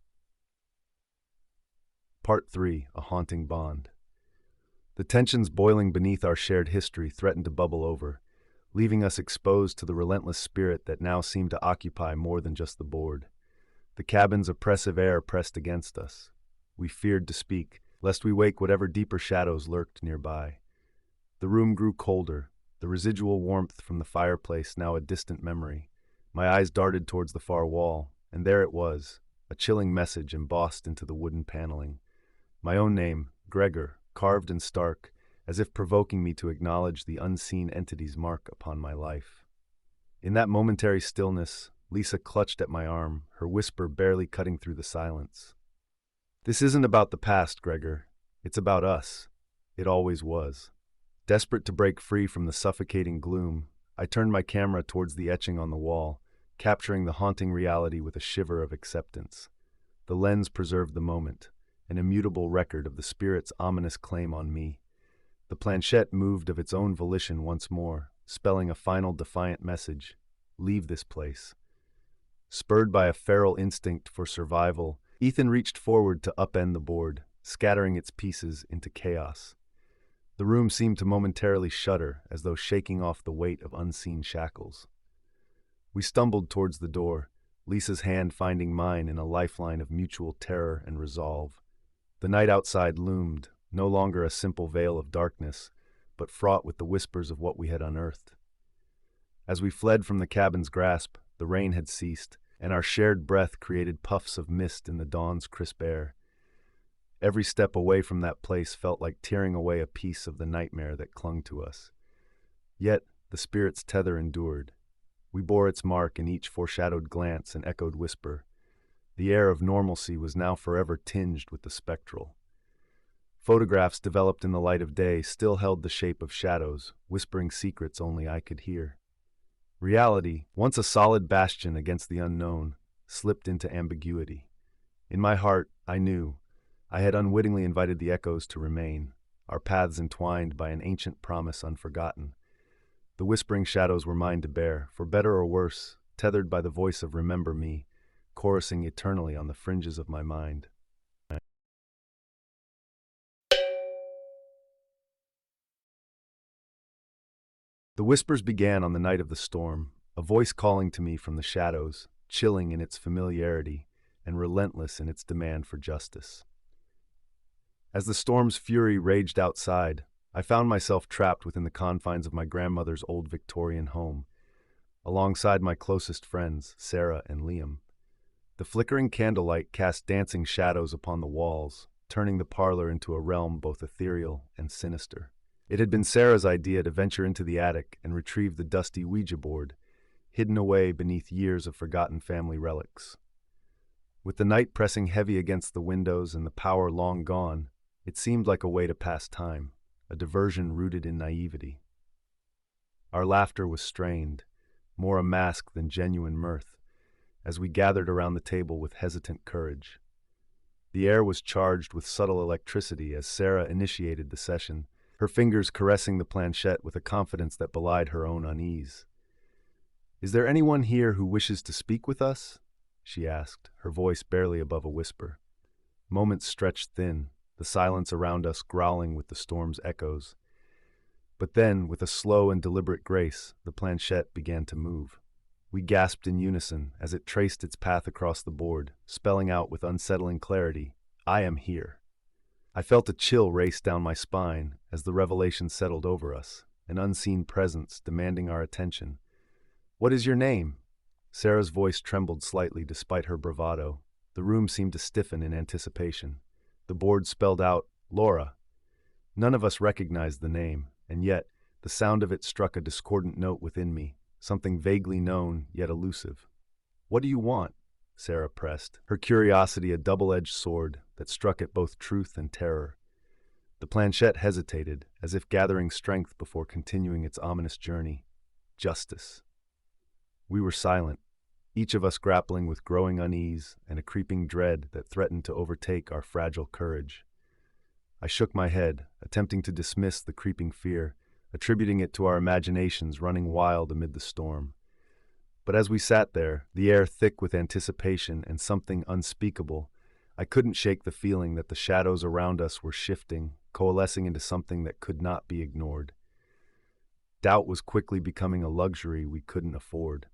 Part 3. A haunting bond. The tensions boiling beneath our shared history threatened to bubble over, leaving us exposed to the relentless spirit that now seemed to occupy more than just the board. The cabin's oppressive air pressed against us. We feared to speak, lest we wake whatever deeper shadows lurked nearby. The room grew colder, the residual warmth from the fireplace now a distant memory. My eyes darted towards the far wall, and there it was, a chilling message embossed into the wooden paneling. My own name, Gregor, carved and stark, as if provoking me to acknowledge the unseen entity's mark upon my life. In that momentary stillness, Lisa clutched at my arm, her whisper barely cutting through the silence. "This isn't about the past, Gregor. It's about us. It always was." Desperate to break free from the suffocating gloom, I turned my camera towards the etching on the wall, capturing the haunting reality with a shiver of acceptance. The lens preserved the moment, an immutable record of the spirit's ominous claim on me. The planchette moved of its own volition once more, spelling a final defiant message: "Leave this place." Spurred by a feral instinct for survival, Ethan reached forward to upend the board, scattering its pieces into chaos. The room seemed to momentarily shudder, as though shaking off the weight of unseen shackles. We stumbled towards the door, Lisa's hand finding mine in a lifeline of mutual terror and resolve. The night outside loomed, no longer a simple veil of darkness, but fraught with the whispers of what we had unearthed. As we fled from the cabin's grasp, the rain had ceased, and our shared breath created puffs of mist in the dawn's crisp air. Every step away from that place felt like tearing away a piece of the nightmare that clung to us. Yet, the spirit's tether endured. We bore its mark in each foreshadowed glance and echoed whisper. The air of normalcy was now forever tinged with the spectral. Photographs developed in the light of day still held the shape of shadows, whispering secrets only I could hear. Reality, once a solid bastion against the unknown, slipped into ambiguity. In my heart, I knew I had unwittingly invited the echoes to remain, our paths entwined by an ancient promise unforgotten. The whispering shadows were mine to bear, for better or worse, tethered by the voice of Remember Me, chorusing eternally on the fringes of my mind. The whispers began on the night of the storm, a voice calling to me from the shadows, chilling in its familiarity and relentless in its demand for justice. As the storm's fury raged outside, I found myself trapped within the confines of my grandmother's old Victorian home, alongside my closest friends, Sarah and Liam. The flickering candlelight cast dancing shadows upon the walls, turning the parlor into a realm both ethereal and sinister. It had been Sarah's idea to venture into the attic and retrieve the dusty Ouija board, hidden away beneath years of forgotten family relics. With the night pressing heavy against the windows and the power long gone, it seemed like a way to pass time, a diversion rooted in naivety. Our laughter was strained, more a mask than genuine mirth, as we gathered around the table with hesitant courage. The air was charged with subtle electricity as Sarah initiated the session, her fingers caressing the planchette with a confidence that belied her own unease. "Is there anyone here who wishes to speak with us?" she asked, her voice barely above a whisper. Moments stretched thin, the silence around us growling with the storm's echoes. But then, with a slow and deliberate grace, the planchette began to move. We gasped in unison as it traced its path across the board, spelling out with unsettling clarity, "I am here." I felt a chill race down my spine as the revelation settled over us, an unseen presence demanding our attention. "What is your name?" Sarah's voice trembled slightly despite her bravado. The room seemed to stiffen in anticipation. The board spelled out, "Laura." None of us recognized the name, and yet the sound of it struck a discordant note within me, something vaguely known yet elusive. "What do you want?" Sarah pressed, her curiosity a double-edged sword that struck at both truth and terror. The planchette hesitated, as if gathering strength before continuing its ominous journey. "Justice." We were silent, each of us grappling with growing unease and a creeping dread that threatened to overtake our fragile courage. I shook my head, attempting to dismiss the creeping fear, attributing it to our imaginations running wild amid the storm. But as we sat there, the air thick with anticipation and something unspeakable, I couldn't shake the feeling that the shadows around us were shifting, coalescing into something that could not be ignored. Doubt was quickly becoming a luxury we couldn't afford.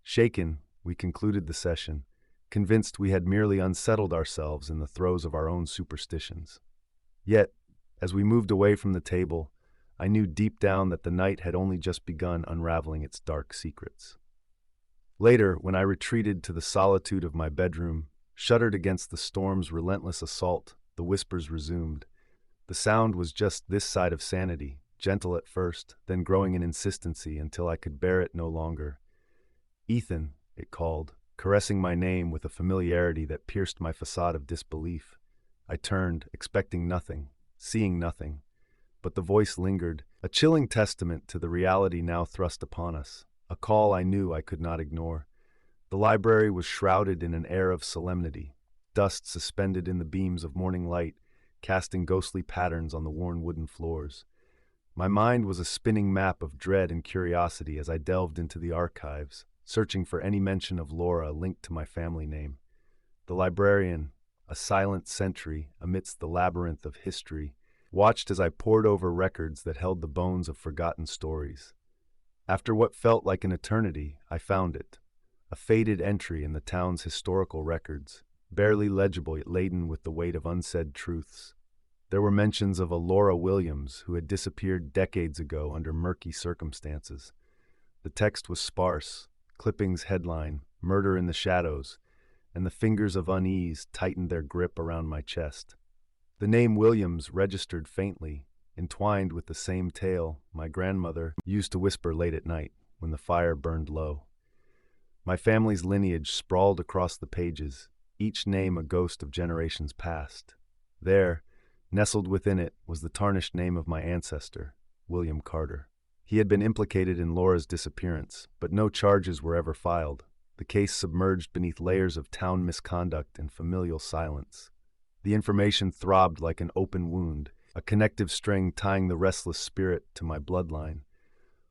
Shaken, we concluded the session, convinced we had merely unsettled ourselves in the throes of our own superstitions. Yet, as we moved away from the table, I knew deep down that the night had only just begun unraveling its dark secrets. Later, when I retreated to the solitude of my bedroom, shuddered against the storm's relentless assault, the whispers resumed. The sound was just this side of sanity, gentle at first, then growing in insistency until I could bear it no longer. "Ethan," it called, caressing my name with a familiarity that pierced my facade of disbelief. I turned, expecting nothing, seeing nothing. But the voice lingered, a chilling testament to the reality now thrust upon us, a call I knew I could not ignore. The library was shrouded in an air of solemnity, dust suspended in the beams of morning light, casting ghostly patterns on the worn wooden floors. My mind was a spinning map of dread and curiosity as I delved into the archives, searching for any mention of Laura linked to my family name. The librarian, a silent sentry amidst the labyrinth of history, watched as I pored over records that held the bones of forgotten stories. After what felt like an eternity, I found it, a faded entry in the town's historical records, barely legible yet laden with the weight of unsaid truths. There were mentions of a Laura Williams who had disappeared decades ago under murky circumstances. The text was sparse, clippings headline, "Murder in the Shadows," and the fingers of unease tightened their grip around my chest. The name Williams registered faintly, entwined with the same tale my grandmother used to whisper late at night when the fire burned low. My family's lineage sprawled across the pages, each name a ghost of generations past. There, Nestled within it was the tarnished name of my ancestor, William Carter. He had been implicated in Laura's disappearance, but no charges were ever filed, the case submerged beneath layers of town misconduct and familial silence. The information throbbed like an open wound, a connective string tying the restless spirit to my bloodline.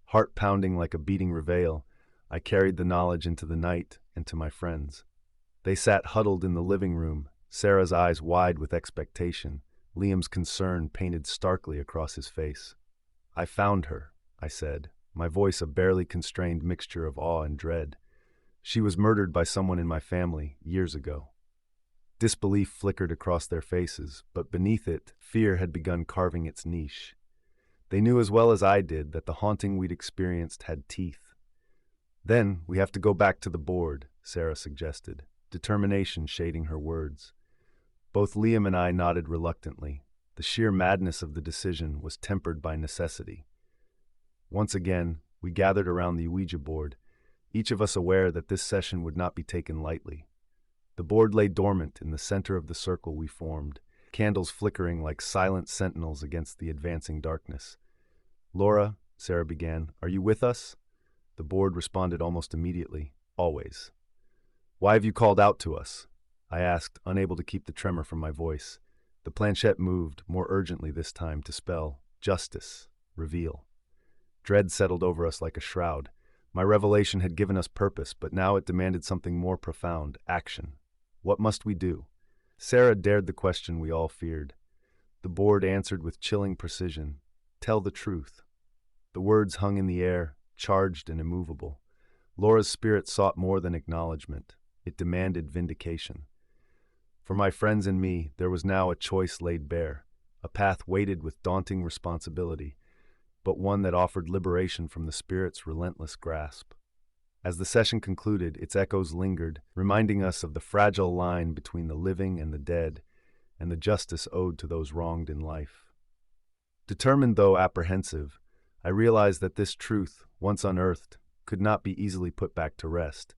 Heart pounding like a beating reveille, I carried the knowledge into the night and to my friends. They sat huddled in the living room, Sarah's eyes wide with expectation, Liam's concern painted starkly across his face. "I found her," I said, my voice a barely constrained mixture of awe and dread. "She was murdered by someone in my family years ago." Disbelief flickered across their faces, but beneath it, fear had begun carving its niche. They knew as well as I did that the haunting we'd experienced had teeth. "Then we have to go back to the board," Sarah suggested, determination shading her words. Both Liam and I nodded reluctantly. The sheer madness of the decision was tempered by necessity. Once again, we gathered around the Ouija board, each of us aware that this session would not be taken lightly. The board lay dormant in the center of the circle we formed, candles flickering like silent sentinels against the advancing darkness. "Laura," Sarah began, "are you with us?" The board responded almost immediately, "Always." "Why have you called out to us?" I asked, unable to keep the tremor from my voice. The planchette moved, more urgently this time, to spell justice, reveal. Dread settled over us like a shroud. My revelation had given us purpose, but now it demanded something more profound, action. What must we do? Sarah dared the question we all feared. The board answered with chilling precision, "Tell the truth." The words hung in the air, charged and immovable. Laura's spirit sought more than acknowledgement. It demanded vindication. For my friends and me, there was now a choice laid bare, a path weighted with daunting responsibility, but one that offered liberation from the spirit's relentless grasp. As the session concluded, its echoes lingered, reminding us of the fragile line between the living and the dead, and the justice owed to those wronged in life. Determined though apprehensive, I realized that this truth, once unearthed, could not be easily put back to rest.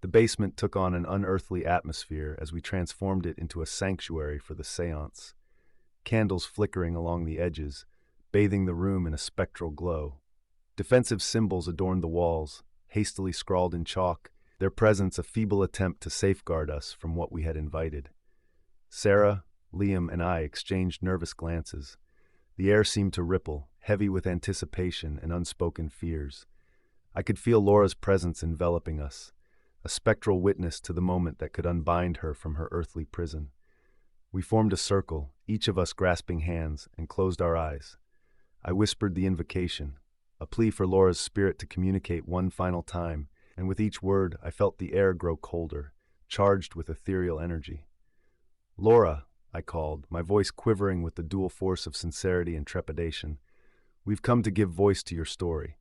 The basement took on an unearthly atmosphere as we transformed it into a sanctuary for the seance. Candles flickering along the edges, bathing the room in a spectral glow. Defensive symbols adorned the walls, hastily scrawled in chalk, their presence a feeble attempt to safeguard us from what we had invited. Sarah, Liam, and I exchanged nervous glances. The air seemed to ripple, heavy with anticipation and unspoken fears. I could feel Laura's presence enveloping us, a spectral witness to the moment that could unbind her from her earthly prison. We formed a circle, each of us grasping hands, and closed our eyes. I whispered the invocation, a plea for Laura's spirit to communicate one final time, and with each word I felt the air grow colder, charged with ethereal energy. "Laura," I called, my voice quivering with the dual force of sincerity and trepidation, "we've come to give voice to your story.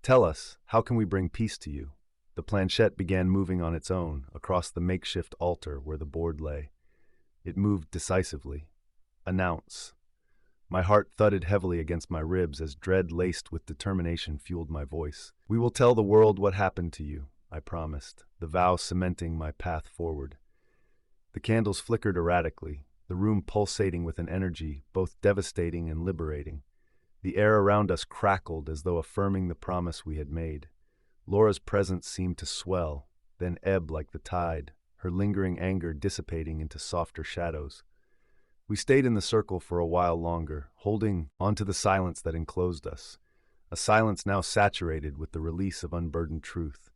Tell us, how can we bring peace to you?" The planchette began moving on its own, across the makeshift altar where the board lay. It moved decisively. "Announce." My heart thudded heavily against my ribs as dread laced with determination fueled my voice. "We will tell the world what happened to you," I promised, the vow cementing my path forward. The candles flickered erratically, the room pulsating with an energy both devastating and liberating. The air around us crackled as though affirming the promise we had made. Laura's presence seemed to swell, then ebb like the tide, her lingering anger dissipating into softer shadows. We stayed in the circle for a while longer, holding onto the silence that enclosed us, a silence now saturated with the release of unburdened truth.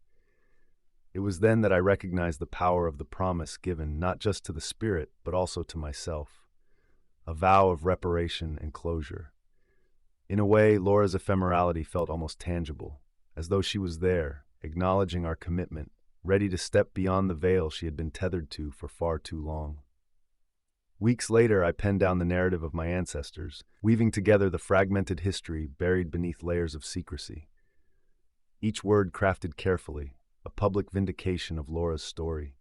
It was then that I recognized the power of the promise given not just to the spirit, but also to myself, a vow of reparation and closure. In a way, Laura's ephemerality felt almost tangible, as though she was there, acknowledging our commitment, ready to step beyond the veil she had been tethered to for far too long. Weeks later, I penned down the narrative of my ancestors, weaving together the fragmented history buried beneath layers of secrecy. Each word crafted carefully, a public vindication of Laura's story.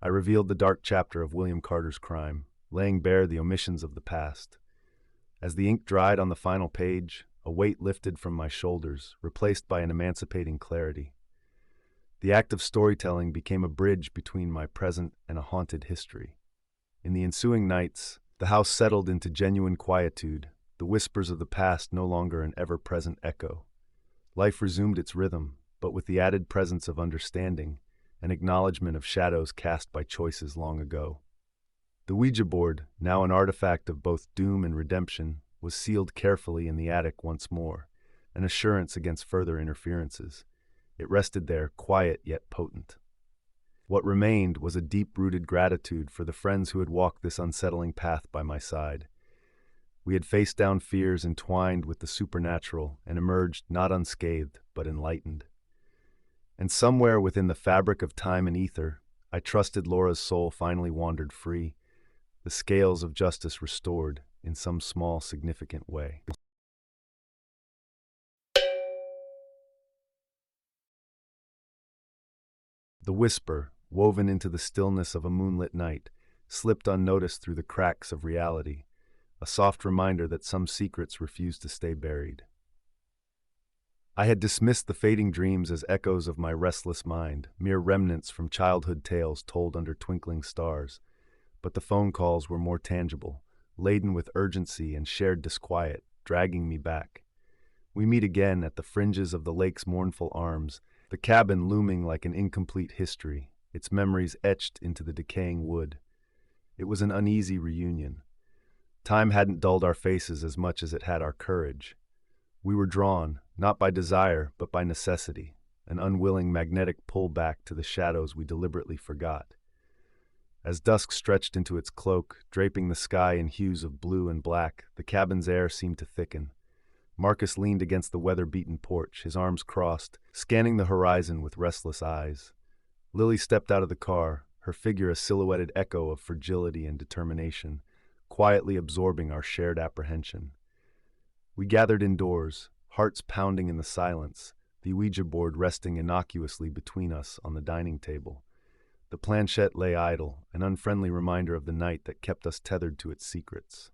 I revealed the dark chapter of William Carter's crime, laying bare the omissions of the past. As the ink dried on the final page, a weight lifted from my shoulders, replaced by an emancipating clarity. The act of storytelling became a bridge between my present and a haunted history. In the ensuing nights, The house settled into genuine quietude, the whispers of the past no longer an ever-present echo. Life resumed its rhythm, but with the added presence of understanding, an acknowledgement of shadows cast by choices long ago. The Ouija board, now an artifact of both doom and redemption, was sealed carefully in the attic once more, an assurance against further interferences. It rested there, quiet yet potent. What remained was a deep-rooted gratitude for the friends who had walked this unsettling path by my side. We had faced down fears entwined with the supernatural and emerged not unscathed, but enlightened. And somewhere within the fabric of time and ether, I trusted Laura's soul finally wandered free, the scales of justice restored in some small, significant way. The whisper, woven into the stillness of a moonlit night, slipped unnoticed through the cracks of reality, a soft reminder that some secrets refuse to stay buried. I had dismissed the fading dreams as echoes of my restless mind, mere remnants from childhood tales told under twinkling stars. But the phone calls were more tangible, laden with urgency and shared disquiet, dragging me back. We meet again at the fringes of the lake's mournful arms, the cabin looming like an incomplete history, its memories etched into the decaying wood. It was an uneasy reunion. Time hadn't dulled our faces as much as it had our courage. We were drawn, not by desire, but by necessity, an unwilling magnetic pull back to the shadows we deliberately forgot. As dusk stretched into its cloak, draping the sky in hues of blue and black, the cabin's air seemed to thicken. Marcus leaned against the weather-beaten porch, his arms crossed, scanning the horizon with restless eyes. Lily stepped out of the car, her figure a silhouetted echo of fragility and determination, quietly absorbing our shared apprehension. We gathered indoors, hearts pounding in the silence, the Ouija board resting innocuously between us on the dining table. The planchette lay idle, an unfriendly reminder of the night that kept us tethered to its secrets.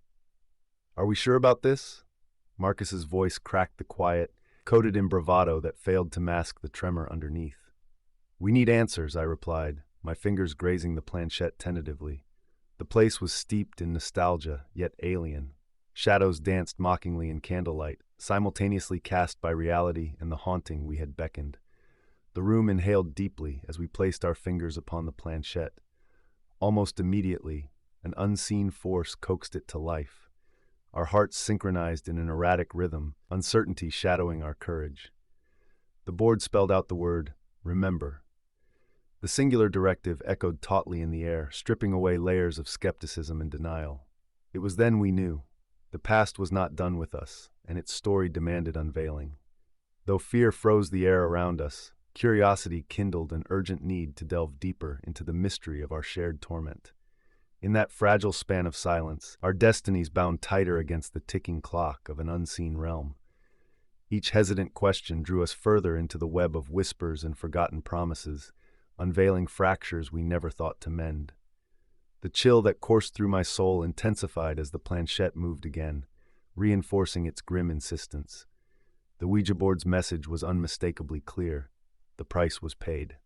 "Are we sure about this?" Marcus's voice cracked the quiet, coated in bravado that failed to mask the tremor underneath. "We need answers," I replied, my fingers grazing the planchette tentatively. The place was steeped in nostalgia, yet alien. Shadows danced mockingly in candlelight, simultaneously cast by reality and the haunting we had beckoned. The room inhaled deeply as we placed our fingers upon the planchette. Almost immediately, an unseen force coaxed it to life. Our hearts synchronized in an erratic rhythm, uncertainty shadowing our courage. The board spelled out the word, "Remember." The singular directive echoed tautly in the air, stripping away layers of skepticism and denial. It was then we knew. The past was not done with us, and its story demanded unveiling. Though fear froze the air around us, curiosity kindled an urgent need to delve deeper into the mystery of our shared torment. In that fragile span of silence, our destinies bound tighter against the ticking clock of an unseen realm. Each hesitant question drew us further into the web of whispers and forgotten promises, unveiling fractures we never thought to mend. The chill that coursed through my soul intensified as the planchette moved again, reinforcing its grim insistence. The Ouija board's message was unmistakably clear. The price was paid.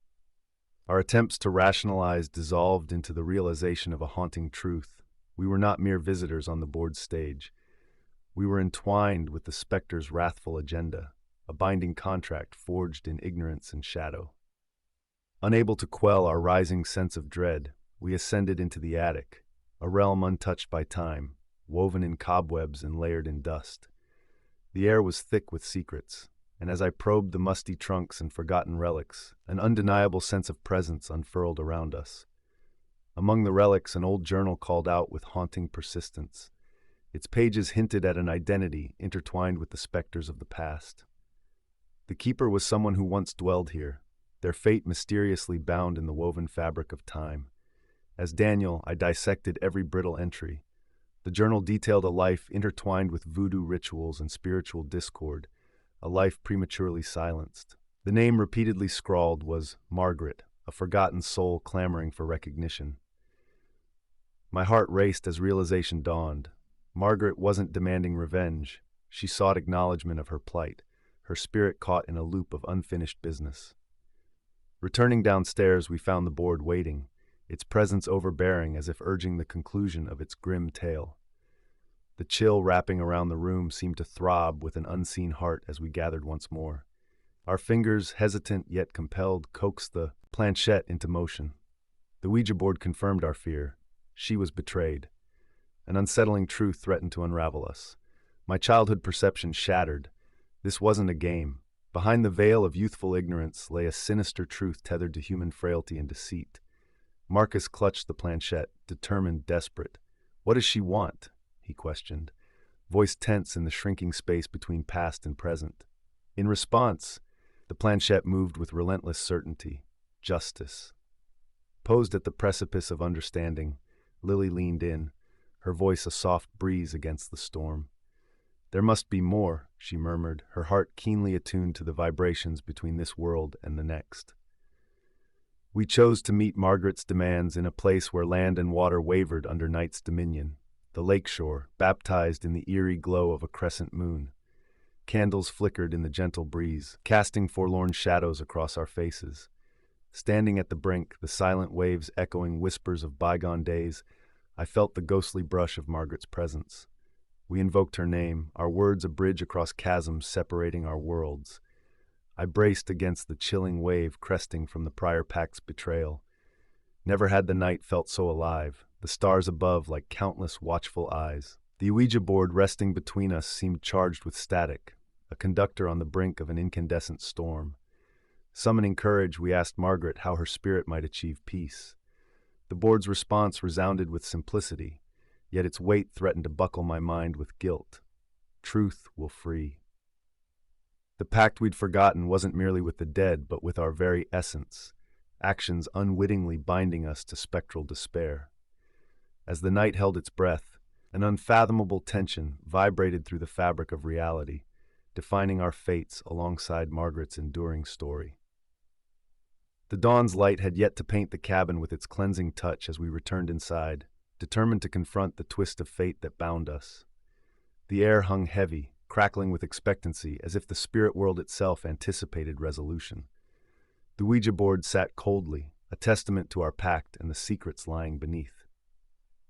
Our attempts to rationalize dissolved into the realization of a haunting truth. We were not mere visitors on the board's stage. We were entwined with the specter's wrathful agenda, a binding contract forged in ignorance and shadow. Unable to quell our rising sense of dread, we ascended into the attic, a realm untouched by time, woven in cobwebs and layered in dust. The air was thick with secrets, and as I probed the musty trunks and forgotten relics, an undeniable sense of presence unfurled around us. Among the relics, an old journal called out with haunting persistence. Its pages hinted at an identity intertwined with the specters of the past. The keeper was someone who once dwelled here, their fate mysteriously bound in the woven fabric of time. As Daniel, I dissected every brittle entry. The journal detailed a life intertwined with voodoo rituals and spiritual discord, a life prematurely silenced. The name repeatedly scrawled was Margaret, a forgotten soul clamoring for recognition. My heart raced as realization dawned. Margaret wasn't demanding revenge. She sought acknowledgement of her plight, her spirit caught in a loop of unfinished business. Returning downstairs, we found the board waiting, its presence overbearing as if urging the conclusion of its grim tale. The chill wrapping around the room seemed to throb with an unseen heart as we gathered once more. Our fingers, hesitant yet compelled, coaxed the planchette into motion. The Ouija board confirmed our fear. She was betrayed. An unsettling truth threatened to unravel us. My childhood perception shattered. This wasn't a game. Behind the veil of youthful ignorance lay a sinister truth tethered to human frailty and deceit. Marcus clutched the planchette, determined, desperate. "What does she want?" he questioned, voice tense in the shrinking space between past and present. In response, the planchette moved with relentless certainty. Justice. Posed at the precipice of understanding, Lily leaned in, her voice a soft breeze against the storm. "There must be more," she murmured, her heart keenly attuned to the vibrations between this world and the next. We chose to meet Margaret's demands in a place where land and water wavered under night's dominion, the lakeshore, baptized in the eerie glow of a crescent moon. Candles flickered in the gentle breeze, casting forlorn shadows across our faces. Standing at the brink, the silent waves echoing whispers of bygone days, I felt the ghostly brush of Margaret's presence. We invoked her name, our words a bridge across chasms separating our worlds. I braced against the chilling wave cresting from the prior pact's betrayal. Never had the night felt so alive, the stars above like countless watchful eyes. The Ouija board resting between us seemed charged with static, a conductor on the brink of an incandescent storm. Summoning courage, we asked Margaret how her spirit might achieve peace. The board's response resounded with simplicity, yet its weight threatened to buckle my mind with guilt. Truth will free. The pact we'd forgotten wasn't merely with the dead, but with our very essence, actions unwittingly binding us to spectral despair. As the night held its breath, an unfathomable tension vibrated through the fabric of reality, defining our fates alongside Margaret's enduring story. The dawn's light had yet to paint the cabin with its cleansing touch as we returned inside, determined to confront the twist of fate that bound us. The air hung heavy, crackling with expectancy, as if the spirit world itself anticipated resolution. The Ouija board sat coldly, a testament to our pact and the secrets lying beneath.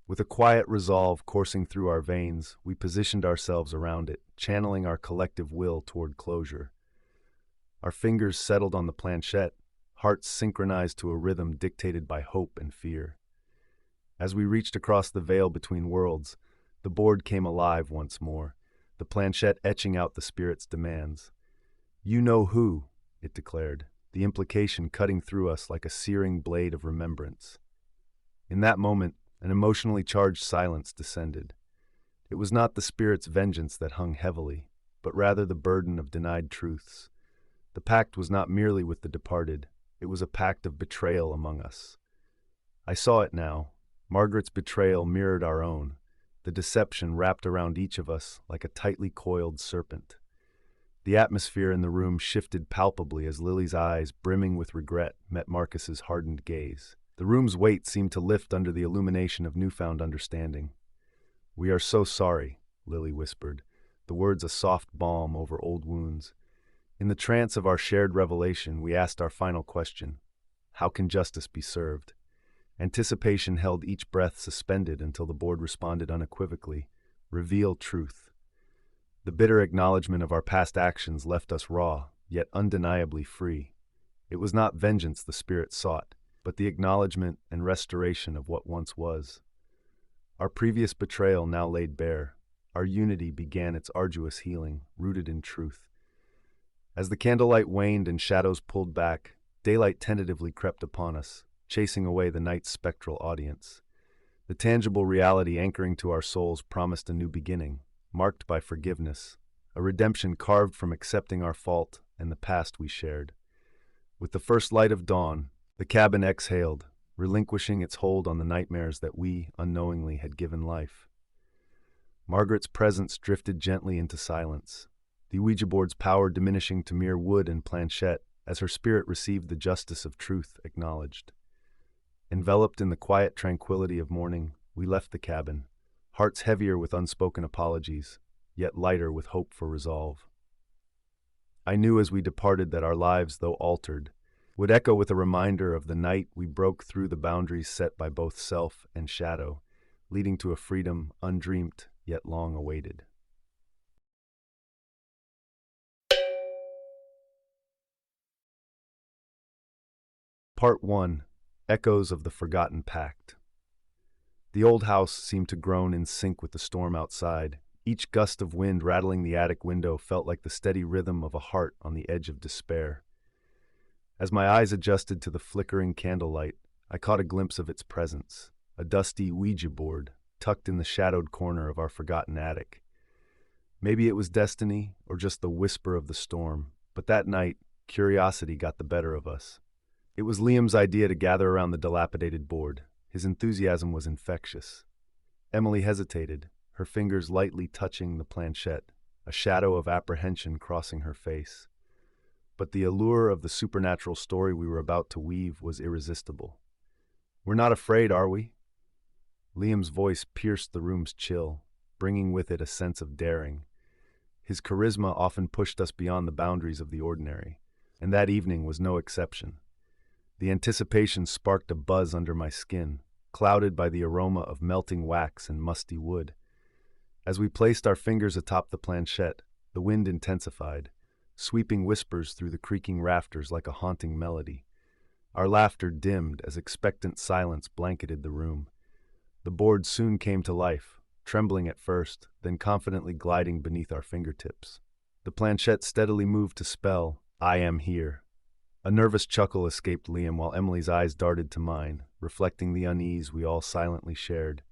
With a quiet resolve coursing through our veins, we positioned ourselves around it, channeling our collective will toward closure. Our fingers settled on the planchette, hearts synchronized to a rhythm dictated by hope and fear. As we reached across the veil between worlds, the board came alive once more, the planchette etching out the spirit's demands. "You know who," it declared, the implication cutting through us like a searing blade of remembrance. In that moment, an emotionally charged silence descended. It was not the spirit's vengeance that hung heavily, but rather the burden of denied truths. The pact was not merely with the departed, it was a pact of betrayal among us. I saw it now. Margaret's betrayal mirrored our own, the deception wrapped around each of us like a tightly coiled serpent. The atmosphere in the room shifted palpably as Lily's eyes, brimming with regret, met Marcus's hardened gaze. The room's weight seemed to lift under the illumination of newfound understanding. "We are so sorry," Lily whispered, the words a soft balm over old wounds. In the trance of our shared revelation, we asked our final question: how can justice be served? Anticipation held each breath suspended until the board responded unequivocally, "Reveal truth." The bitter acknowledgement of our past actions left us raw, yet undeniably free. It was not vengeance the spirit sought, but the acknowledgement and restoration of what once was. Our previous betrayal now laid bare. Our unity began its arduous healing, rooted in truth. As the candlelight waned and shadows pulled back, daylight tentatively crept upon us, chasing away the night's spectral audience. The tangible reality anchoring to our souls promised a new beginning, marked by forgiveness, a redemption carved from accepting our fault and the past we shared. With the first light of dawn, the cabin exhaled, relinquishing its hold on the nightmares that we, unknowingly, had given life. Margaret's presence drifted gently into silence, the Ouija board's power diminishing to mere wood and planchette as her spirit received the justice of truth acknowledged. Enveloped in the quiet tranquility of morning, we left the cabin, hearts heavier with unspoken apologies, yet lighter with hope for resolve. I knew as we departed that our lives, though altered, would echo with a reminder of the night we broke through the boundaries set by both self and shadow, leading to a freedom undreamt yet long awaited. Part 1. Echoes of the Forgotten Pact. The old house seemed to groan in sync with the storm outside. Each gust of wind rattling the attic window felt like the steady rhythm of a heart on the edge of despair. As my eyes adjusted to the flickering candlelight, I caught a glimpse of its presence, a dusty Ouija board tucked in the shadowed corner of our forgotten attic. Maybe it was destiny or just the whisper of the storm, but that night, curiosity got the better of us. It was Liam's idea to gather around the dilapidated board. His enthusiasm was infectious. Emily hesitated, her fingers lightly touching the planchette, a shadow of apprehension crossing her face. But the allure of the supernatural story we were about to weave was irresistible. "We're not afraid, are we?" Liam's voice pierced the room's chill, bringing with it a sense of daring. His charisma often pushed us beyond the boundaries of the ordinary, and that evening was no exception. The anticipation sparked a buzz under my skin, clouded by the aroma of melting wax and musty wood. As we placed our fingers atop the planchette, the wind intensified, sweeping whispers through the creaking rafters like a haunting melody. Our laughter dimmed as expectant silence blanketed the room. The board soon came to life, trembling at first, then confidently gliding beneath our fingertips. The planchette steadily moved to spell, "I am here." A nervous chuckle escaped Liam while Emily's eyes darted to mine, reflecting the unease we all silently shared.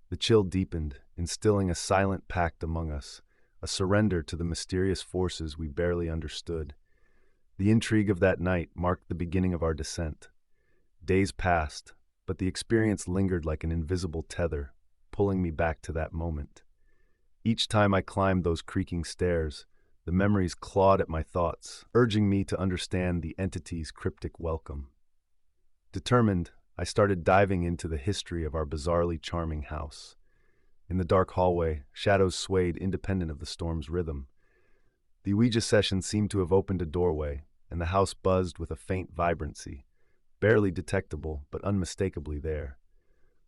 The chill deepened, instilling a silent pact among us, a surrender to the mysterious forces we barely understood. The intrigue of that night marked the beginning of our descent. Days passed, but the experience lingered like an invisible tether, pulling me back to that moment. Each time I climbed those creaking stairs, the memories clawed at my thoughts, urging me to understand the entity's cryptic welcome. Determined, I started diving into the history of our bizarrely charming house. In the dark hallway, shadows swayed independent of the storm's rhythm. The Ouija session seemed to have opened a doorway, and the house buzzed with a faint vibrancy, barely detectable but unmistakably there.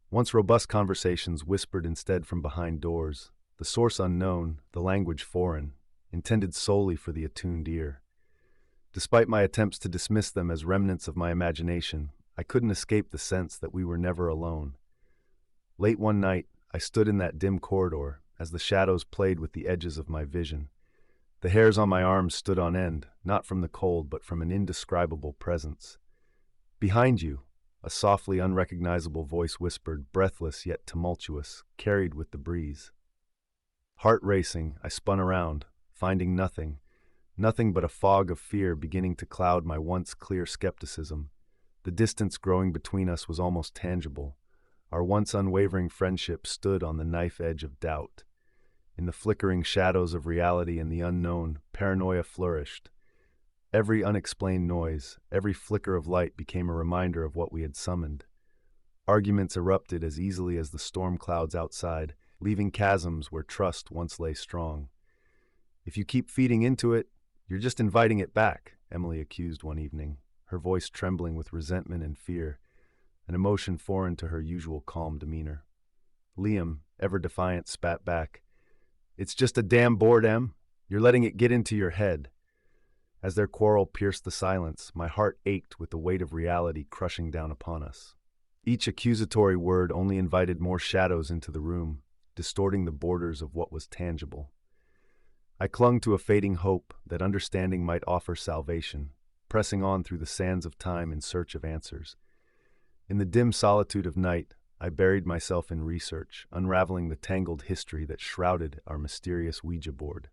Once robust conversations whispered instead from behind doors, the source unknown, the language foreign, intended solely for the attuned ear. Despite my attempts to dismiss them as remnants of my imagination, I couldn't escape the sense that we were never alone. Late one night, I stood in that dim corridor as the shadows played with the edges of my vision. The hairs on my arms stood on end, not from the cold but from an indescribable presence. "Behind you," a softly unrecognizable voice whispered, breathless yet tumultuous, carried with the breeze. Heart racing, I spun around, finding nothing but a fog of fear beginning to cloud my once clear skepticism. The distance growing between us was almost tangible. Our once unwavering friendship stood on the knife edge of doubt. In the flickering shadows of reality and the unknown, paranoia flourished. Every unexplained noise, every flicker of light became a reminder of what we had summoned. Arguments erupted as easily as the storm clouds outside, leaving chasms where trust once lay strong. "If you keep feeding into it, you're just inviting it back," Emily accused one evening, her voice trembling with resentment and fear, an emotion foreign to her usual calm demeanor. Liam, ever defiant, spat back, "It's just a damn bored, Em. You're letting it get into your head." As their quarrel pierced the silence, my heart ached with the weight of reality crushing down upon us. Each accusatory word only invited more shadows into the room, distorting the borders of what was tangible. I clung to a fading hope that understanding might offer salvation, pressing on through the sands of time in search of answers. In the dim solitude of night, I buried myself in research, unraveling the tangled history that shrouded our mysterious Ouija board.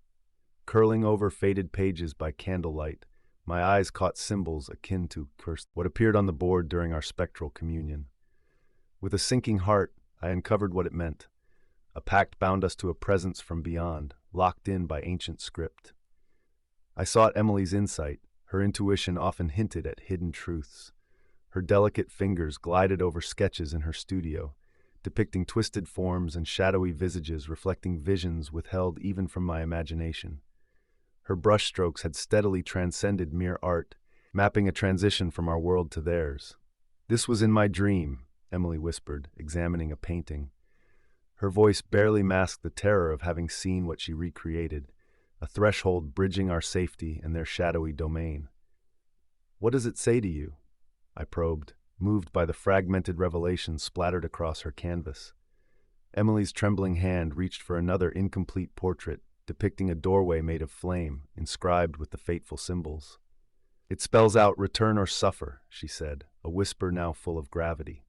Curling over faded pages by candlelight, my eyes caught symbols akin to what appeared on the board during our spectral communion. With a sinking heart, I uncovered what it meant. A pact bound us to a presence from beyond, locked in by ancient script. I sought Emily's insight. Her intuition often hinted at hidden truths. Her delicate fingers glided over sketches in her studio, depicting twisted forms and shadowy visages reflecting visions withheld even from my imagination. Her brushstrokes had steadily transcended mere art, mapping a transition from our world to theirs. "This was in my dream," Emily whispered, examining a painting. Her voice barely masked the terror of having seen what she recreated, a threshold bridging our safety and their shadowy domain. "What does it say to you?" I probed, moved by the fragmented revelation splattered across her canvas. Emily's trembling hand reached for another incomplete portrait, depicting a doorway made of flame, inscribed with the fateful symbols. "It spells out return or suffer," she said, a whisper now full of gravity.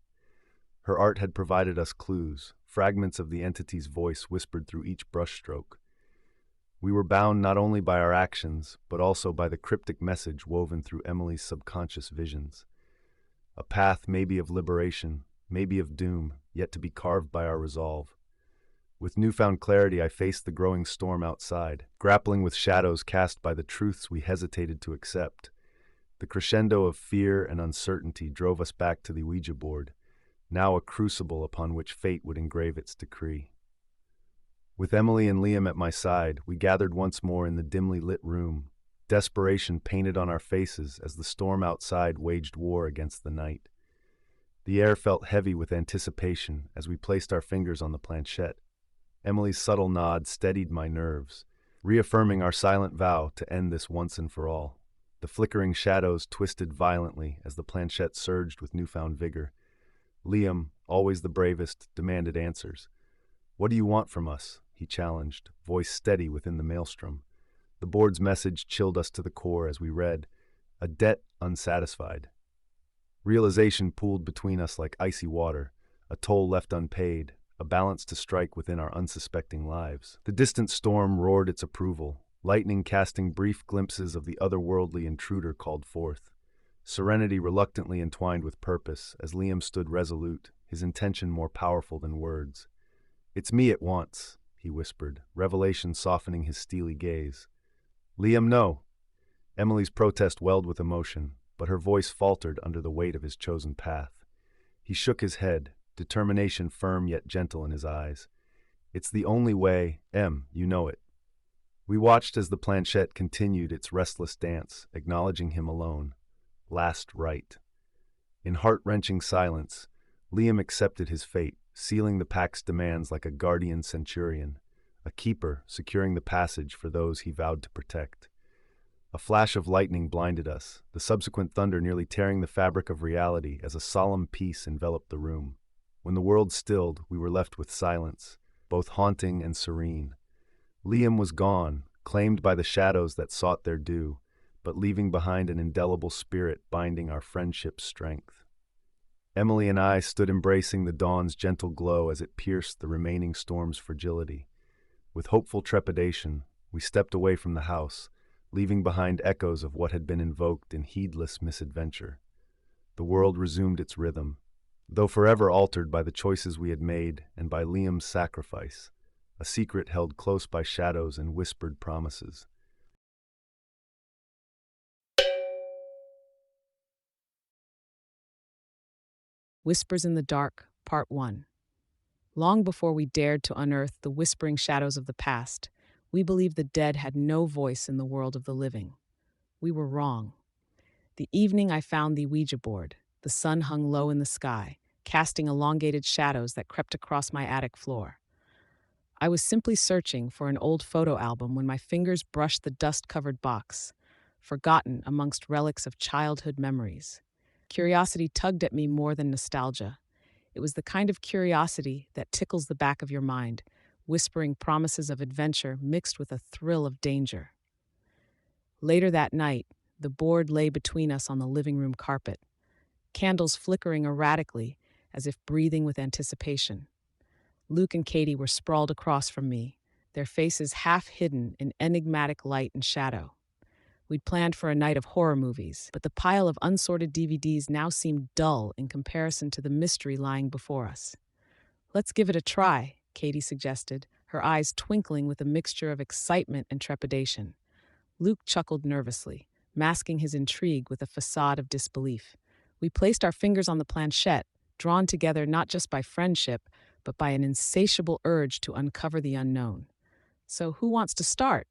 Her art had provided us clues, fragments of the entity's voice whispered through each brushstroke. We were bound not only by our actions, but also by the cryptic message woven through Emily's subconscious visions. A path maybe of liberation, maybe of doom, yet to be carved by our resolve. With newfound clarity, I faced the growing storm outside, grappling with shadows cast by the truths we hesitated to accept. The crescendo of fear and uncertainty drove us back to the Ouija board, now a crucible upon which fate would engrave its decree. With Emily and Liam at my side, we gathered once more in the dimly lit room, desperation painted on our faces as the storm outside waged war against the night. The air felt heavy with anticipation as we placed our fingers on the planchette. Emily's subtle nod steadied my nerves, reaffirming our silent vow to end this once and for all. The flickering shadows twisted violently as the planchette surged with newfound vigor. Liam, always the bravest, demanded answers. "What do you want from us?" he challenged, voice steady within the maelstrom. The board's message chilled us to the core as we read, "A debt unsatisfied." Realization pooled between us like icy water, a toll left unpaid, a balance to strike within our unsuspecting lives. The distant storm roared its approval, lightning casting brief glimpses of the otherworldly intruder called forth. Serenity reluctantly entwined with purpose as Liam stood resolute, his intention more powerful than words. "It's me it wants," he whispered, revelation softening his steely gaze. "Liam, no." Emily's protest welled with emotion, but her voice faltered under the weight of his chosen path. He shook his head, determination firm yet gentle in his eyes. "It's the only way, Em, you know it." We watched as the planchette continued its restless dance, acknowledging him alone. Last right. In heart-wrenching silence, Liam accepted his fate, sealing the pack's demands like a guardian centurion, a keeper securing the passage for those he vowed to protect. A flash of lightning blinded us, the subsequent thunder nearly tearing the fabric of reality as a solemn peace enveloped the room. When the world stilled, we were left with silence, both haunting and serene. Liam was gone, claimed by the shadows that sought their due, but leaving behind an indelible spirit binding our friendship's strength. Emily and I stood embracing the dawn's gentle glow as it pierced the remaining storm's fragility. With hopeful trepidation, we stepped away from the house, leaving behind echoes of what had been invoked in heedless misadventure. The world resumed its rhythm, though forever altered by the choices we had made and by Liam's sacrifice, a secret held close by shadows and whispered promises. Whispers in the Dark, Part 1. Long before we dared to unearth the whispering shadows of the past, we believed the dead had no voice in the world of the living. We were wrong. The evening I found the Ouija board, the sun hung low in the sky, casting elongated shadows that crept across my attic floor. I was simply searching for an old photo album when my fingers brushed the dust-covered box, forgotten amongst relics of childhood memories. Curiosity tugged at me more than nostalgia. It was the kind of curiosity that tickles the back of your mind, whispering promises of adventure mixed with a thrill of danger. Later that night, the board lay between us on the living room carpet, candles flickering erratically as if breathing with anticipation. Luke and Katie were sprawled across from me, their faces half hidden in enigmatic light and shadow. We'd planned for a night of horror movies, but the pile of unsorted DVDs now seemed dull in comparison to the mystery lying before us. "Let's give it a try," Katie suggested, her eyes twinkling with a mixture of excitement and trepidation. Luke chuckled nervously, masking his intrigue with a facade of disbelief. We placed our fingers on the planchette, drawn together not just by friendship, but by an insatiable urge to uncover the unknown. "So who wants to start?"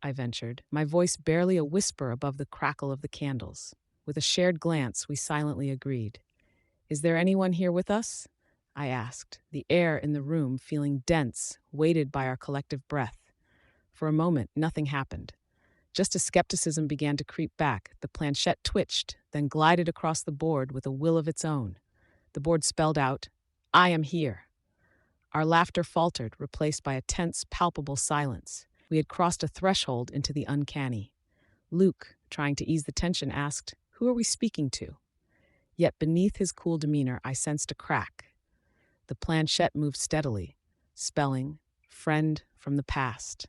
I ventured, my voice barely a whisper above the crackle of the candles. With a shared glance, we silently agreed. Is there anyone here with us? I asked, the air in the room feeling dense, weighted by our collective breath. For a moment, nothing happened. Just as skepticism began to creep back, the planchette twitched, then glided across the board with a will of its own. The board spelled out, I am here. Our laughter faltered, replaced by a tense, palpable silence. We had crossed a threshold into the uncanny. Luke, trying to ease the tension, asked, Who are we speaking to? Yet beneath his cool demeanor, I sensed a crack. The planchette moved steadily, spelling, friend from the past.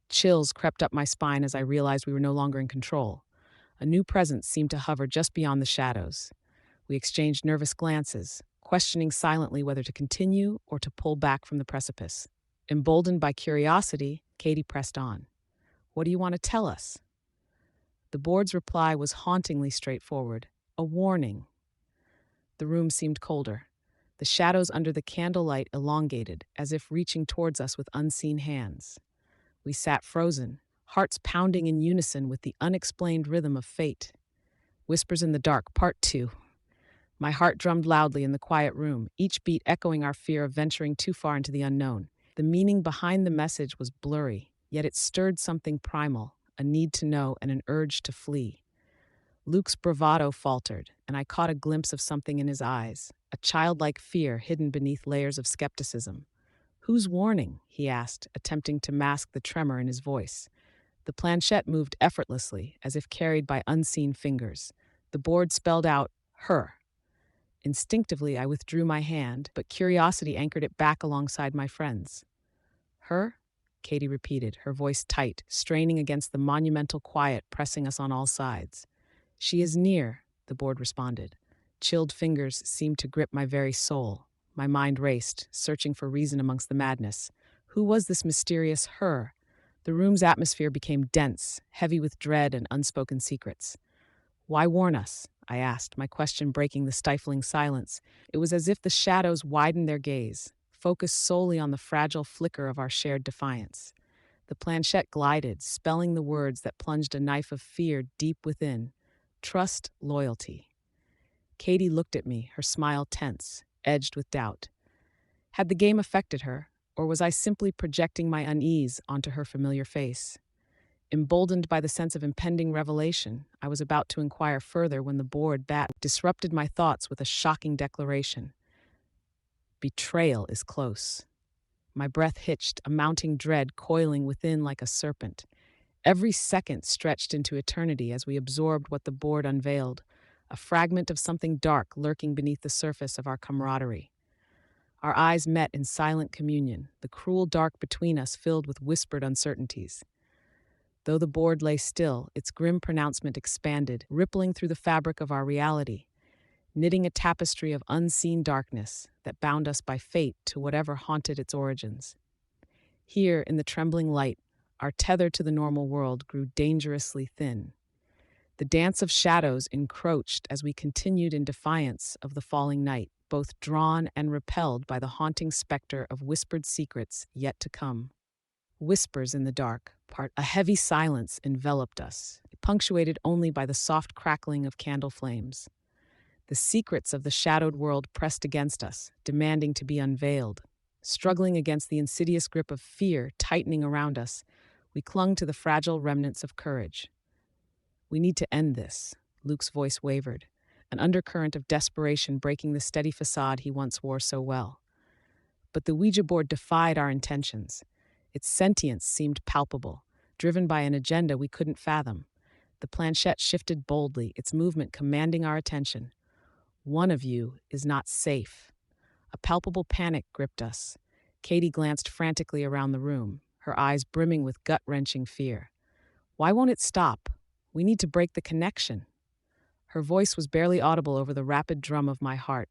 Chills crept up my spine as I realized we were no longer in control. A new presence seemed to hover just beyond the shadows. We exchanged nervous glances, questioning silently whether to continue or to pull back from the precipice. Emboldened by curiosity, Katie pressed on. What do you want to tell us? The board's reply was hauntingly straightforward. A warning. The room seemed colder. The shadows under the candlelight elongated, as if reaching towards us with unseen hands. We sat frozen, hearts pounding in unison with the unexplained rhythm of fate. Whispers in the Dark, Part 2. My heart drummed loudly in the quiet room, each beat echoing our fear of venturing too far into the unknown. The meaning behind the message was blurry, yet it stirred something primal, a need to know and an urge to flee. Luke's bravado faltered, and I caught a glimpse of something in his eyes, a childlike fear hidden beneath layers of skepticism. Whose warning? He asked, attempting to mask the tremor in his voice. The planchette moved effortlessly, as if carried by unseen fingers. The board spelled out, her. Instinctively, I withdrew my hand, but curiosity anchored it back alongside my friend's. Her? Katie repeated, her voice tight, straining against the monumental quiet pressing us on all sides. She is near, the board responded. Chilled fingers seemed to grip my very soul. My mind raced, searching for reason amongst the madness. Who was this mysterious her? The room's atmosphere became dense, heavy with dread and unspoken secrets. Why warn us? I asked, my question breaking the stifling silence. It was as if the shadows widened their gaze, focused solely on the fragile flicker of our shared defiance. The planchette glided, spelling the words that plunged a knife of fear deep within. Trust, loyalty. Katie looked at me, her smile tense, edged with doubt. Had the game affected her, or was I simply projecting my unease onto her familiar face? Emboldened by the sense of impending revelation, I was about to inquire further when the board bat disrupted my thoughts with a shocking declaration. Betrayal is close. My breath hitched, a mounting dread coiling within like a serpent. Every second stretched into eternity as we absorbed what the board unveiled, a fragment of something dark lurking beneath the surface of our camaraderie. Our eyes met in silent communion, the cruel dark between us filled with whispered uncertainties. Though the board lay still, its grim pronouncement expanded, rippling through the fabric of our reality, knitting a tapestry of unseen darkness that bound us by fate to whatever haunted its origins. Here, in the trembling light, our tether to the normal world grew dangerously thin. The dance of shadows encroached as we continued in defiance of the falling night, both drawn and repelled by the haunting specter of whispered secrets yet to come. Whispers in the dark, a heavy silence enveloped us, punctuated only by the soft crackling of candle flames. The secrets of the shadowed world pressed against us, demanding to be unveiled. Struggling against the insidious grip of fear tightening around us, we clung to the fragile remnants of courage. We need to end this, Luke's voice wavered, an undercurrent of desperation breaking the steady facade he once wore so well. But the Ouija board defied our intentions. Its sentience seemed palpable, driven by an agenda we couldn't fathom. The planchette shifted boldly, its movement commanding our attention. One of you is not safe. A palpable panic gripped us. Katie glanced frantically around the room, her eyes brimming with gut-wrenching fear. Why won't it stop? We need to break the connection. Her voice was barely audible over the rapid drum of my heart.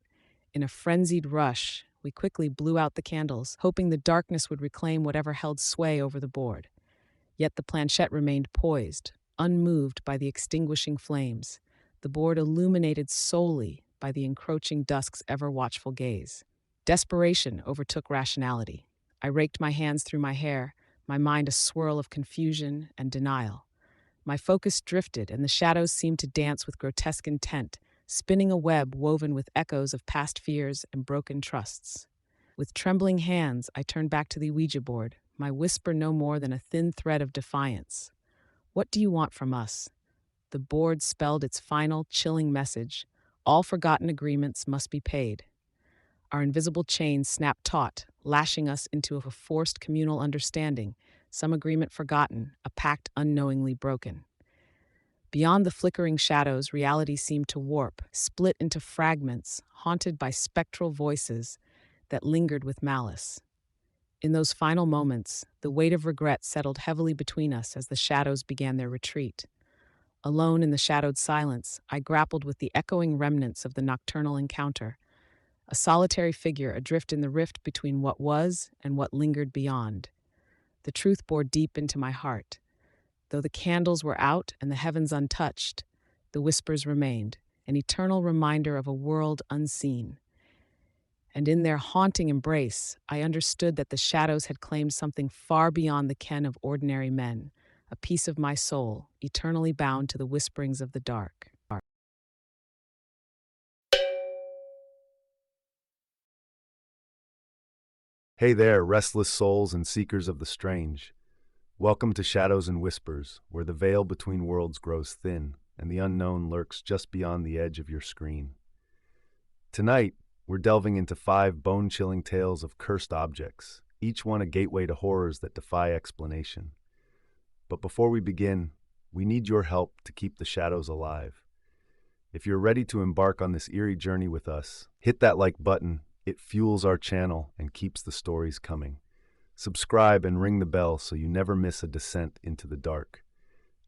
In a frenzied rush, we quickly blew out the candles, hoping the darkness would reclaim whatever held sway over the board. Yet the planchette remained poised, unmoved by the extinguishing flames, the board illuminated solely by the encroaching dusk's ever-watchful gaze. Desperation overtook rationality. I raked my hands through my hair, my mind a swirl of confusion and denial. My focus drifted, and the shadows seemed to dance with grotesque intent, spinning a web woven with echoes of past fears and broken trusts. With trembling hands, I turned back to the Ouija board, my whisper no more than a thin thread of defiance. "What do you want from us?" The board spelled its final, chilling message. All forgotten agreements must be paid. Our invisible chains snapped taut, lashing us into a forced communal understanding, some agreement forgotten, a pact unknowingly broken. Beyond the flickering shadows, reality seemed to warp, split into fragments, haunted by spectral voices that lingered with malice. In those final moments, the weight of regret settled heavily between us as the shadows began their retreat. Alone in the shadowed silence, I grappled with the echoing remnants of the nocturnal encounter, a solitary figure adrift in the rift between what was and what lingered beyond. The truth bore deep into my heart. Though the candles were out and the heavens untouched, the whispers remained, an eternal reminder of a world unseen. And in their haunting embrace, I understood that the shadows had claimed something far beyond the ken of ordinary men, a piece of my soul, eternally bound to the whisperings of the dark. Hey there, restless souls and seekers of the strange. Welcome to Shadows and Whispers, where the veil between worlds grows thin and the unknown lurks just beyond the edge of your screen. Tonight, we're delving into 5 bone-chilling tales of cursed objects, each one a gateway to horrors that defy explanation. But before we begin, we need your help to keep the shadows alive. If you're ready to embark on this eerie journey with us, hit that like button. It fuels our channel and keeps the stories coming. Subscribe and ring the bell so you never miss a descent into the dark.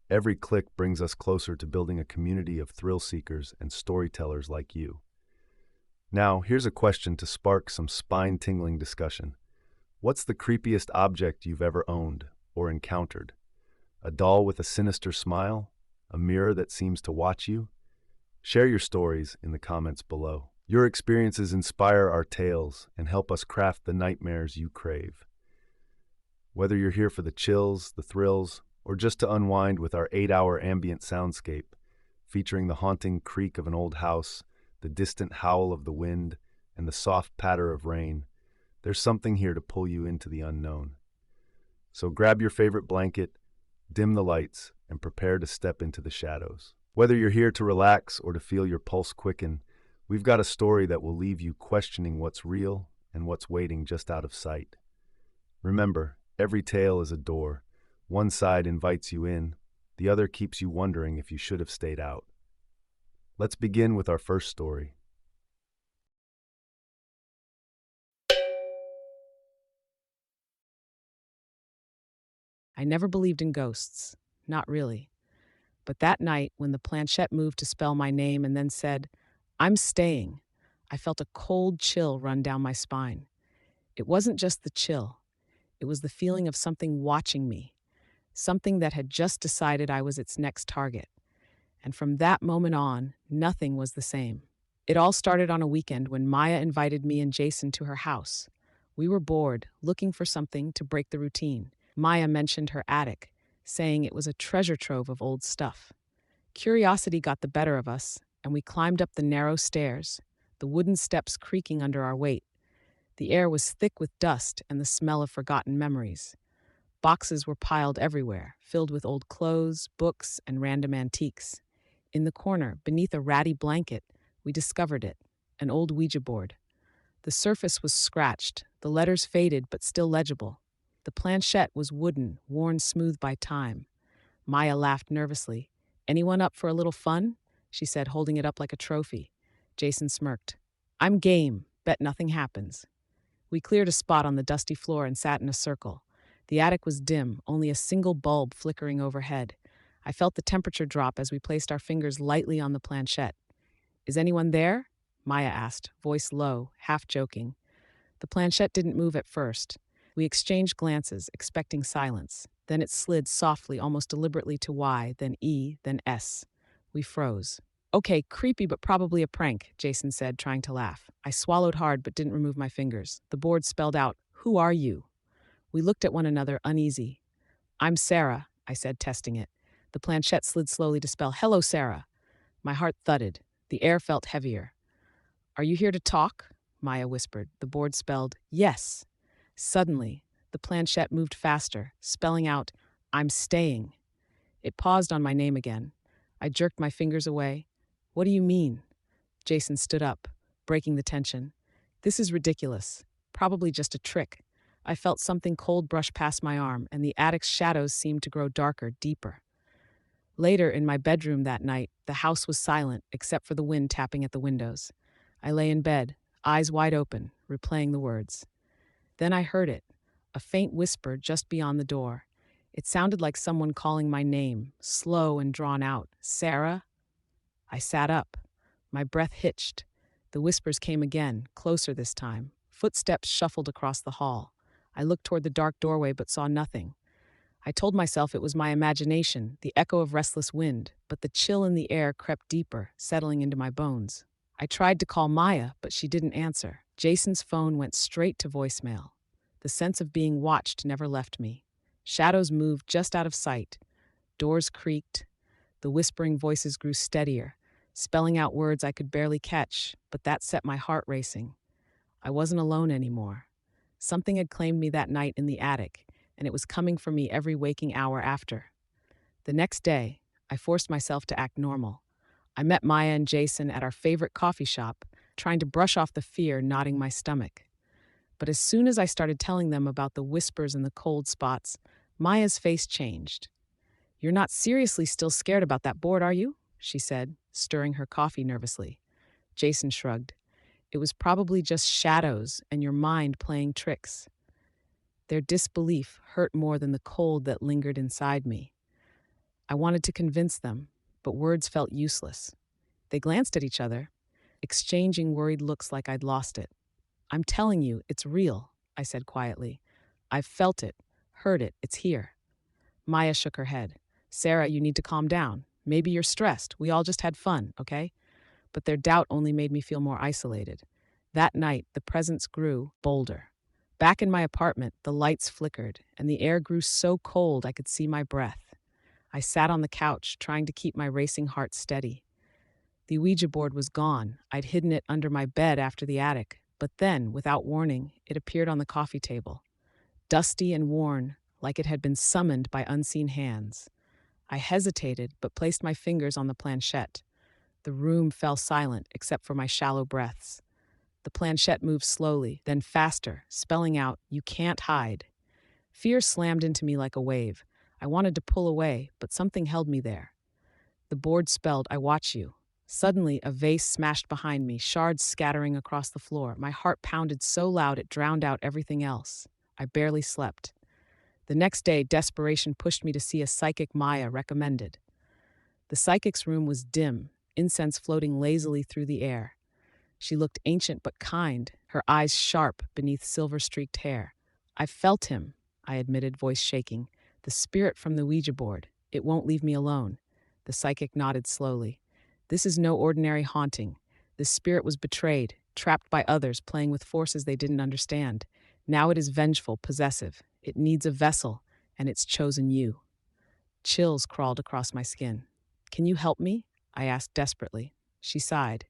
Every click brings us closer to building a community of thrill seekers and storytellers like you. Now, here's a question to spark some spine-tingling discussion. What's the creepiest object you've ever owned or encountered? A doll with a sinister smile? A mirror that seems to watch you? Share your stories in the comments below. Your experiences inspire our tales and help us craft the nightmares you crave. Whether you're here for the chills, the thrills, or just to unwind with our 8-hour ambient soundscape, featuring the haunting creak of an old house, the distant howl of the wind, and the soft patter of rain, there's something here to pull you into the unknown. So grab your favorite blanket, dim the lights, and prepare to step into the shadows. Whether you're here to relax or to feel your pulse quicken, we've got a story that will leave you questioning what's real and what's waiting just out of sight. Remember, every tale is a door. One side invites you in, the other keeps you wondering if you should have stayed out. Let's begin with our first story. I never believed in ghosts. Not really. But that night, when the planchette moved to spell my name and then said, "I'm staying," I felt a cold chill run down my spine. It wasn't just the chill. It was the feeling of something watching me, something that had just decided I was its next target. And from that moment on, nothing was the same. It all started on a weekend when Maya invited me and Jason to her house. We were bored, looking for something to break the routine. Maya mentioned her attic, saying it was a treasure trove of old stuff. Curiosity got the better of us, and we climbed up the narrow stairs, the wooden steps creaking under our weight. The air was thick with dust and the smell of forgotten memories. Boxes were piled everywhere, filled with old clothes, books, and random antiques. In the corner, beneath a ratty blanket, we discovered it, an old Ouija board. The surface was scratched, the letters faded but still legible. The planchette was wooden, worn smooth by time. Maya laughed nervously. "Anyone up for a little fun?" she said, holding it up like a trophy. Jason smirked. "I'm game. Bet nothing happens." We cleared a spot on the dusty floor and sat in a circle. The attic was dim, only a single bulb flickering overhead. I felt the temperature drop as we placed our fingers lightly on the planchette. "Is anyone there?" Maya asked, voice low, half joking. The planchette didn't move at first. We exchanged glances, expecting silence. Then it slid softly, almost deliberately to Y, then E, then S. We froze. "Okay, creepy but probably a prank," Jason said, trying to laugh. I swallowed hard but didn't remove my fingers. The board spelled out, "Who are you?" We looked at one another, uneasy. "I'm Sarah," I said, testing it. The planchette slid slowly to spell, "Hello, Sarah." My heart thudded. The air felt heavier. "Are you here to talk?" Maya whispered. The board spelled, "Yes." Suddenly, the planchette moved faster, spelling out, "I'm staying." It paused on my name again. I jerked my fingers away. "What do you mean?" Jason stood up, breaking the tension. "This is ridiculous. Probably just a trick." I felt something cold brush past my arm, and the attic's shadows seemed to grow darker, deeper. Later, in my bedroom that night, the house was silent except for the wind tapping at the windows. I lay in bed, eyes wide open, replaying the words. Then I heard it, a faint whisper just beyond the door. It sounded like someone calling my name, slow and drawn out. "Sarah?" I sat up. My breath hitched. The whispers came again, closer this time. Footsteps shuffled across the hall. I looked toward the dark doorway but saw nothing. I told myself it was my imagination, the echo of restless wind, but the chill in the air crept deeper, settling into my bones. I tried to call Maya, but she didn't answer. Jason's phone went straight to voicemail. The sense of being watched never left me. Shadows moved just out of sight. Doors creaked. The whispering voices grew steadier, spelling out words I could barely catch, but that set my heart racing. I wasn't alone anymore. Something had claimed me that night in the attic, and it was coming for me every waking hour after. The next day, I forced myself to act normal. I met Maya and Jason at our favorite coffee shop, trying to brush off the fear knotting my stomach. But as soon as I started telling them about the whispers and the cold spots, Maya's face changed. "You're not seriously still scared about that board, are you?" she said, stirring her coffee nervously. Jason shrugged. "It was probably just shadows and your mind playing tricks." Their disbelief hurt more than the cold that lingered inside me. I wanted to convince them, but words felt useless. They glanced at each other, exchanging worried looks like I'd lost it. "I'm telling you, it's real," I said quietly. "I've felt it, heard it, it's here." Maya shook her head. "Sarah, you need to calm down. Maybe you're stressed. We all just had fun, okay?" But their doubt only made me feel more isolated. That night, the presence grew bolder. Back in my apartment, the lights flickered, and the air grew so cold I could see my breath. I sat on the couch, trying to keep my racing heart steady. The Ouija board was gone. I'd hidden it under my bed after the attic, but then, without warning, it appeared on the coffee table. Dusty and worn, like it had been summoned by unseen hands. I hesitated, but placed my fingers on the planchette. The room fell silent, except for my shallow breaths. The planchette moved slowly, then faster, spelling out, "You can't hide." Fear slammed into me like a wave. I wanted to pull away, but something held me there. The board spelled, "I watch you." Suddenly, a vase smashed behind me, shards scattering across the floor. My heart pounded so loud it drowned out everything else. I barely slept. The next day, desperation pushed me to see a psychic Maya recommended. The psychic's room was dim, incense floating lazily through the air. She looked ancient but kind, her eyes sharp beneath silver-streaked hair. "I felt him," I admitted, voice shaking. "The spirit from the Ouija board. It won't leave me alone." The psychic nodded slowly. "This is no ordinary haunting. The spirit was betrayed, trapped by others, playing with forces they didn't understand. Now it is vengeful, possessive. It needs a vessel, and it's chosen you." Chills crawled across my skin. "Can you help me?" I asked desperately. She sighed.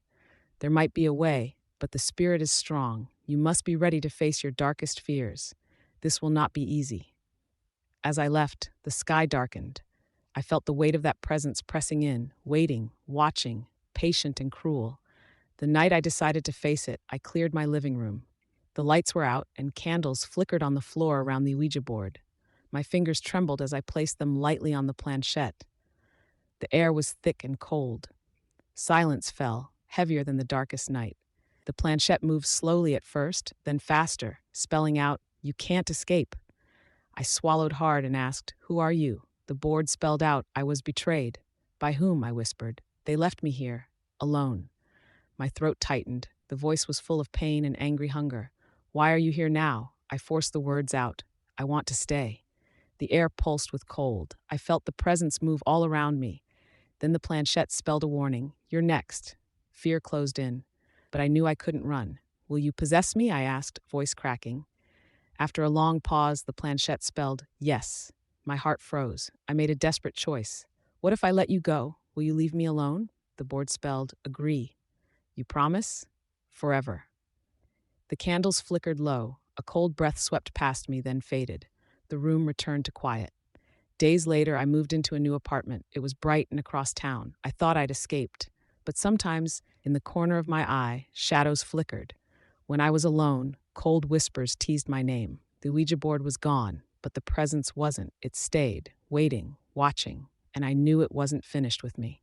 "There might be a way, but the spirit is strong. You must be ready to face your darkest fears. This will not be easy." As I left, the sky darkened. I felt the weight of that presence pressing in, waiting, watching, patient and cruel. The night I decided to face it, I cleared my living room. The lights were out, and candles flickered on the floor around the Ouija board. My fingers trembled as I placed them lightly on the planchette. The air was thick and cold. Silence fell, heavier than the darkest night. The planchette moved slowly at first, then faster, spelling out, "You can't escape." I swallowed hard and asked, "Who are you?" The board spelled out, "I was betrayed." "By whom?" I whispered. "They left me here, alone." My throat tightened. The voice was full of pain and angry hunger. "Why are you here now?" I forced the words out. "I want to stay." The air pulsed with cold. I felt the presence move all around me. Then the planchette spelled a warning. "You're next." Fear closed in, but I knew I couldn't run. "Will you possess me?" I asked, voice cracking. After a long pause, the planchette spelled, yes. My heart froze. I made a desperate choice. What if I let you go? Will you leave me alone? The board spelled, agree. You promise? Forever. The candles flickered low. A cold breath swept past me, then faded. The room returned to quiet. Days later, I moved into a new apartment. It was bright and across town. I thought I'd escaped. But sometimes, in the corner of my eye, shadows flickered. When I was alone, cold whispers teased my name. The Ouija board was gone, but the presence wasn't. It stayed, waiting, watching, and I knew it wasn't finished with me.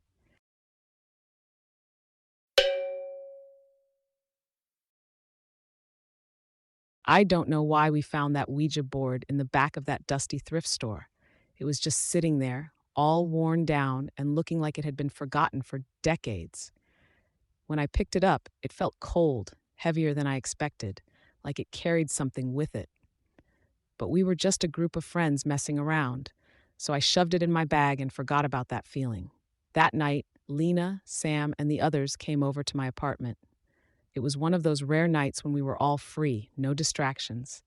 I don't know why we found that Ouija board in the back of that dusty thrift store. It was just sitting there, all worn down and looking like it had been forgotten for decades. When I picked it up, it felt cold, heavier than I expected, like it carried something with it. But we were just a group of friends messing around, so I shoved it in my bag and forgot about that feeling. That night, Lena, Sam, and the others came over to my apartment. It was one of those rare nights when we were all free, no distractions.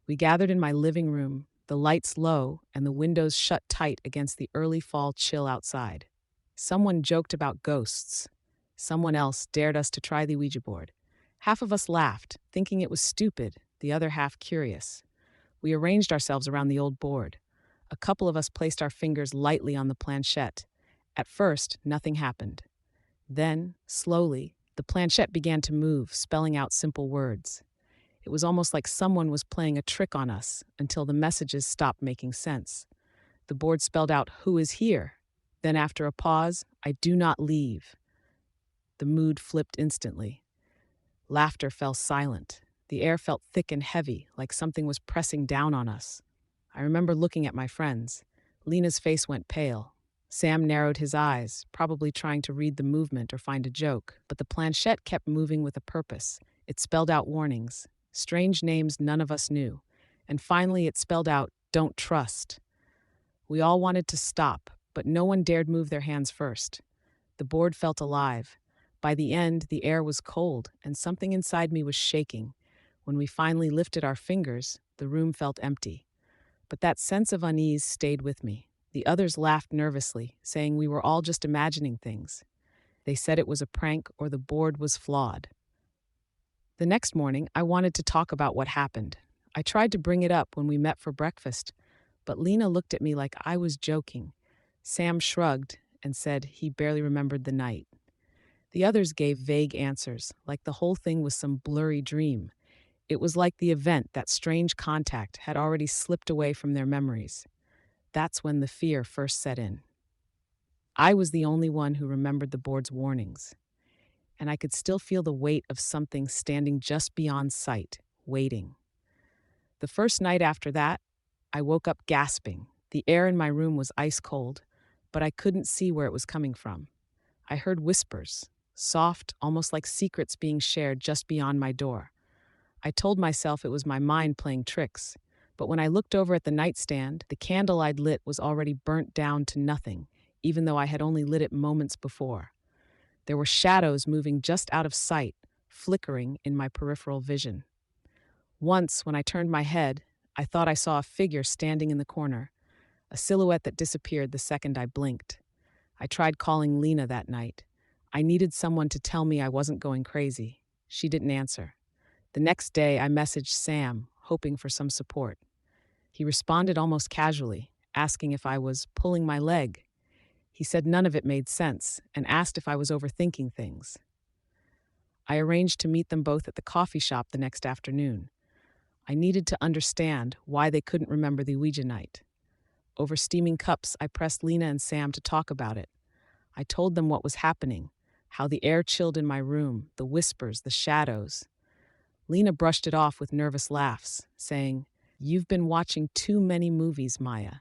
We gathered in my living room, the lights low and the windows shut tight against the early fall chill outside. Someone joked about ghosts. Someone else dared us to try the Ouija board. Half of us laughed, thinking it was stupid, the other half curious. We arranged ourselves around the old board. A couple of us placed our fingers lightly on the planchette. At first, nothing happened. Then, slowly, the planchette began to move, spelling out simple words. It was almost like someone was playing a trick on us until the messages stopped making sense. The board spelled out, "Who is here?" Then after a pause, "I do not leave." The mood flipped instantly. Laughter fell silent. The air felt thick and heavy, like something was pressing down on us. I remember looking at my friends. Lena's face went pale. Sam narrowed his eyes, probably trying to read the movement or find a joke, but the planchette kept moving with a purpose. It spelled out warnings, strange names none of us knew, and finally it spelled out, "Don't trust." We all wanted to stop, but no one dared move their hands first. The board felt alive. By the end, the air was cold, and something inside me was shaking. When we finally lifted our fingers, the room felt empty. But that sense of unease stayed with me. The others laughed nervously, saying we were all just imagining things. They said it was a prank or the board was flawed. The next morning, I wanted to talk about what happened. I tried to bring it up when we met for breakfast, but Lena looked at me like I was joking. Sam shrugged and said he barely remembered the night. The others gave vague answers, like the whole thing was some blurry dream. It was like the event, that strange contact, had already slipped away from their memories. That's when the fear first set in. I was the only one who remembered the board's warnings, and I could still feel the weight of something standing just beyond sight, waiting. The first night after that, I woke up gasping. The air in my room was ice cold, but I couldn't see where it was coming from. I heard whispers, soft, almost like secrets being shared just beyond my door. I told myself it was my mind playing tricks, but when I looked over at the nightstand, the candle I'd lit was already burnt down to nothing, even though I had only lit it moments before. There were shadows moving just out of sight, flickering in my peripheral vision. Once, when I turned my head, I thought I saw a figure standing in the corner, a silhouette that disappeared the second I blinked. I tried calling Lena that night. I needed someone to tell me I wasn't going crazy. She didn't answer. The next day, I messaged Sam, hoping for some support. He responded almost casually, asking if I was pulling my leg. He said none of it made sense and asked if I was overthinking things. I arranged to meet them both at the coffee shop the next afternoon. I needed to understand why they couldn't remember the Ouija night. Over steaming cups, I pressed Lena and Sam to talk about it. I told them what was happening, how the air chilled in my room, the whispers, the shadows. Lena brushed it off with nervous laughs, saying, "You've been watching too many movies, Maya."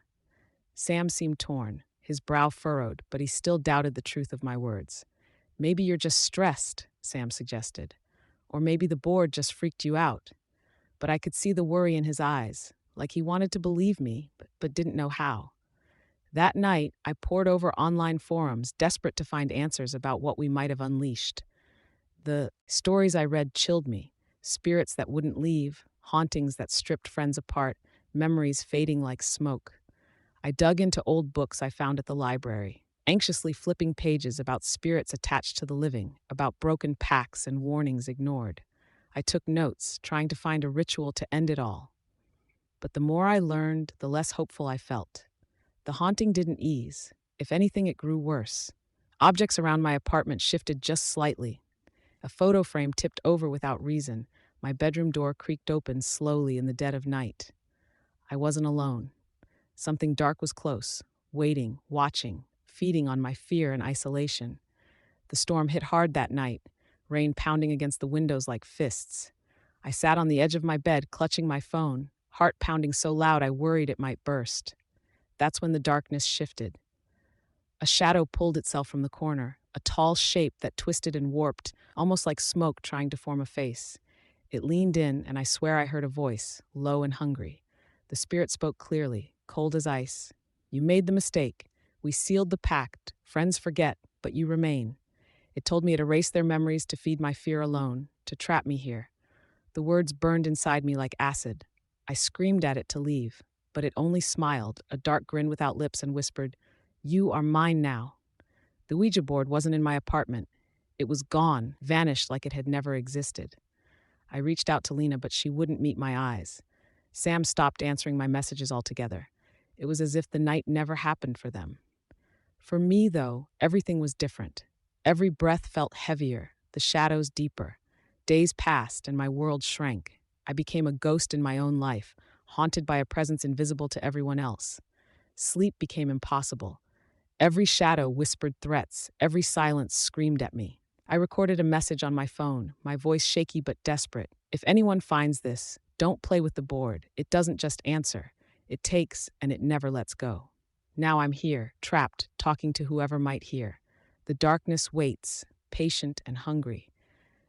Sam seemed torn, his brow furrowed, but he still doubted the truth of my words. "Maybe you're just stressed," Sam suggested. "Or maybe the board just freaked you out." But I could see the worry in his eyes, like he wanted to believe me, but didn't know how. That night, I pored over online forums, desperate to find answers about what we might have unleashed. The stories I read chilled me. Spirits that wouldn't leave, hauntings that stripped friends apart, memories fading like smoke. I dug into old books I found at the library, anxiously flipping pages about spirits attached to the living, about broken pacts and warnings ignored. I took notes, trying to find a ritual to end it all. But the more I learned, the less hopeful I felt. The haunting didn't ease. If anything, it grew worse. Objects around my apartment shifted just slightly. A photo frame tipped over without reason. My bedroom door creaked open slowly in the dead of night. I wasn't alone. Something dark was close, waiting, watching, feeding on my fear and isolation. The storm hit hard that night, rain pounding against the windows like fists. I sat on the edge of my bed, clutching my phone, heart pounding so loud I worried it might burst. That's when the darkness shifted. A shadow pulled itself from the corner, a tall shape that twisted and warped, almost like smoke trying to form a face. It leaned in, and I swear I heard a voice, low and hungry. The spirit spoke clearly, cold as ice. You made the mistake. We sealed the pact. Friends forget, but you remain. It told me it erased their memories to feed my fear alone, to trap me here. The words burned inside me like acid. I screamed at it to leave, but it only smiled, a dark grin without lips, and whispered, "You are mine now." The Ouija board wasn't in my apartment. It was gone, vanished like it had never existed. I reached out to Lena, but she wouldn't meet my eyes. Sam stopped answering my messages altogether. It was as if the night never happened for them. For me, though, everything was different. Every breath felt heavier, the shadows deeper. Days passed, and my world shrank. I became a ghost in my own life, haunted by a presence invisible to everyone else. Sleep became impossible. Every shadow whispered threats, every silence screamed at me. I recorded a message on my phone, my voice shaky but desperate. If anyone finds this, don't play with the board. It doesn't just answer. It takes, and it never lets go. Now I'm here, trapped, talking to whoever might hear. The darkness waits, patient and hungry.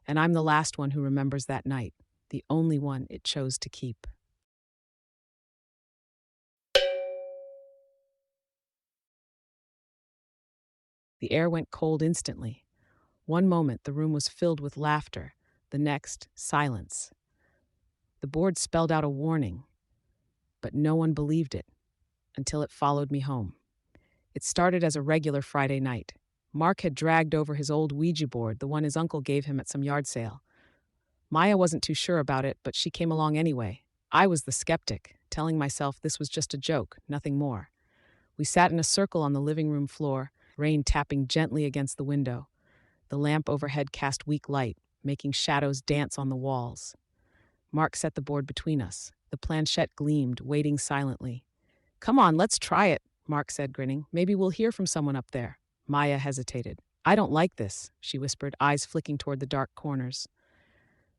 And I'm the last one who remembers that night, the only one it chose to keep. The air went cold instantly. One moment, the room was filled with laughter. The next, silence. The board spelled out a warning, but no one believed it until it followed me home. It started as a regular Friday night. Mark had dragged over his old Ouija board, the one his uncle gave him at some yard sale. Maya wasn't too sure about it, but she came along anyway. I was the skeptic, telling myself this was just a joke, nothing more. We sat in a circle on the living room floor, rain tapping gently against the window. The lamp overhead cast weak light, making shadows dance on the walls. Mark set the board between us. The planchette gleamed, waiting silently. "Come on, let's try it," Mark said, grinning. "Maybe we'll hear from someone up there." Maya hesitated. "I don't like this," she whispered, eyes flicking toward the dark corners.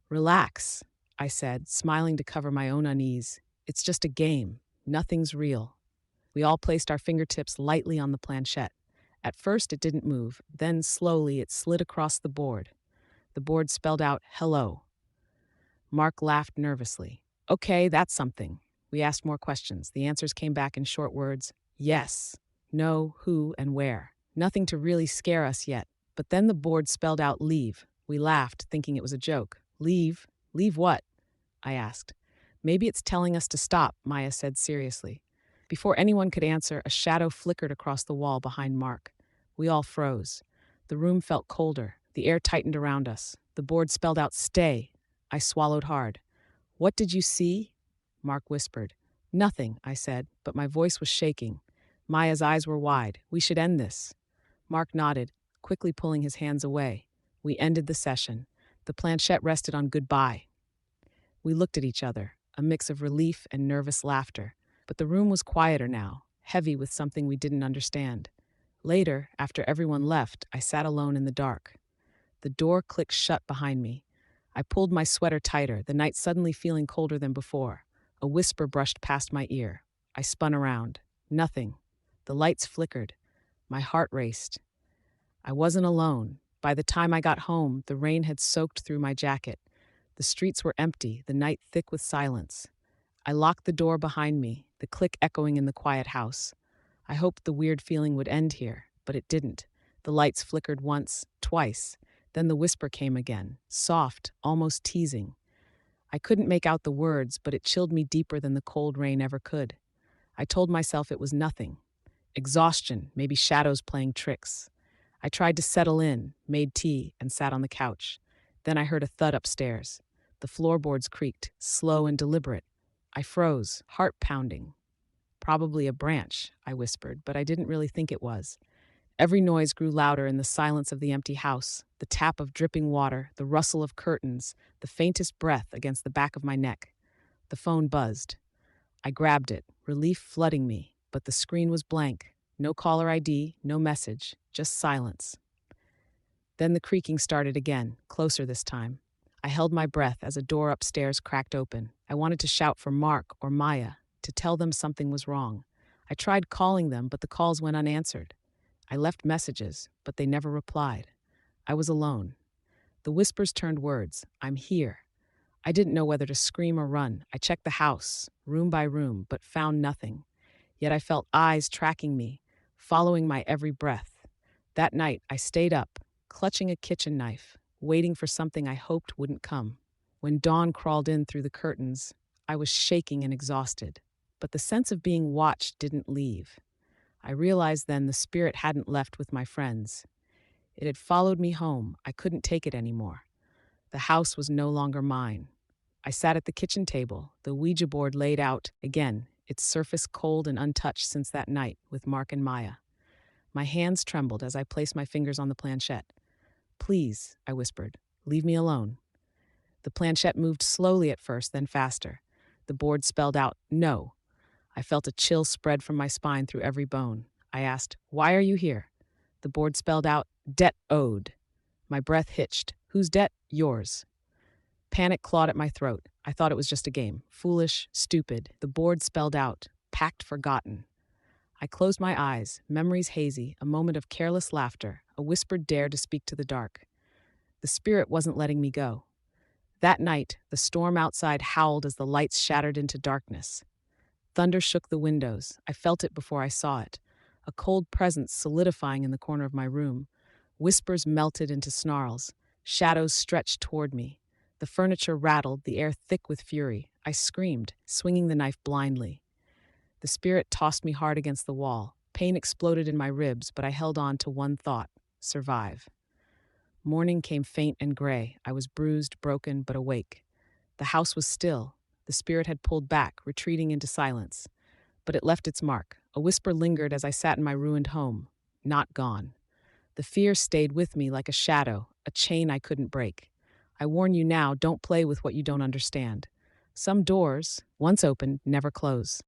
"Relax," I said, smiling to cover my own unease. "It's just a game. Nothing's real." We all placed our fingertips lightly on the planchette. At first, it didn't move. Then, slowly, it slid across the board. The board spelled out, "Hello." Mark laughed nervously. "Okay, that's something." We asked more questions. The answers came back in short words. Yes, no, who, and where. Nothing to really scare us yet. But then the board spelled out leave. We laughed, thinking it was a joke. "Leave? Leave what?" I asked. "Maybe it's telling us to stop," Maya said seriously. Before anyone could answer, a shadow flickered across the wall behind Mark. We all froze. The room felt colder. The air tightened around us. The board spelled out stay. I swallowed hard. "What did you see?" Mark whispered. "Nothing," I said, but my voice was shaking. Maya's eyes were wide. "We should end this." Mark nodded, quickly pulling his hands away. We ended the session. The planchette rested on goodbye. We looked at each other, a mix of relief and nervous laughter. But the room was quieter now, heavy with something we didn't understand. Later, after everyone left, I sat alone in the dark. The door clicked shut behind me. I pulled my sweater tighter, the night suddenly feeling colder than before. A whisper brushed past my ear. I spun around. Nothing. The lights flickered. My heart raced. I wasn't alone. By the time I got home, the rain had soaked through my jacket. The streets were empty, the night thick with silence. I locked the door behind me, the click echoing in the quiet house. I hoped the weird feeling would end here, but it didn't. The lights flickered once, twice. Then the whisper came again, soft, almost teasing. I couldn't make out the words, but it chilled me deeper than the cold rain ever could. I told myself it was nothing. Exhaustion, maybe shadows playing tricks. I tried to settle in, made tea, and sat on the couch. Then I heard a thud upstairs. The floorboards creaked, slow and deliberate. I froze, heart pounding. Probably a branch, I whispered, but I didn't really think it was. Every noise grew louder in the silence of the empty house, the tap of dripping water, the rustle of curtains, the faintest breath against the back of my neck. The phone buzzed. I grabbed it, relief flooding me, but the screen was blank. No caller ID, no message, just silence. Then the creaking started again, closer this time. I held my breath as a door upstairs cracked open. I wanted to shout for Mark or Maya, to tell them something was wrong. I tried calling them, but the calls went unanswered. I left messages, but they never replied. I was alone. The whispers turned words. I'm here. I didn't know whether to scream or run. I checked the house, room by room, but found nothing. Yet I felt eyes tracking me, following my every breath. That night, I stayed up, clutching a kitchen knife, waiting for something I hoped wouldn't come. When dawn crawled in through the curtains, I was shaking and exhausted. But the sense of being watched didn't leave. I realized then the spirit hadn't left with my friends. It had followed me home. I couldn't take it anymore. The house was no longer mine. I sat at the kitchen table, the Ouija board laid out again, its surface cold and untouched since that night with Mark and Maya. My hands trembled as I placed my fingers on the planchette. Please, I whispered, leave me alone. The planchette moved slowly at first, then faster. The board spelled out, no. I felt a chill spread from my spine through every bone. I asked, why are you here? The board spelled out, debt owed. My breath hitched. Whose debt? Yours. Panic clawed at my throat. I thought it was just a game. Foolish, stupid. The board spelled out, pact forgotten. I closed my eyes, memories hazy, a moment of careless laughter, a whispered dare to speak to the dark. The spirit wasn't letting me go. That night, the storm outside howled as the lights shattered into darkness. Thunder shook the windows. I felt it before I saw it. A cold presence solidifying in the corner of my room. Whispers melted into snarls. Shadows stretched toward me. The furniture rattled, the air thick with fury. I screamed, swinging the knife blindly. The spirit tossed me hard against the wall. Pain exploded in my ribs, but I held on to one thought: survive. Morning came faint and gray. I was bruised, broken, but awake. The house was still. The spirit had pulled back, retreating into silence. But it left its mark. A whisper lingered as I sat in my ruined home. Not gone. The fear stayed with me like a shadow, a chain I couldn't break. I warn you now, don't play with what you don't understand. Some doors, once opened, never close.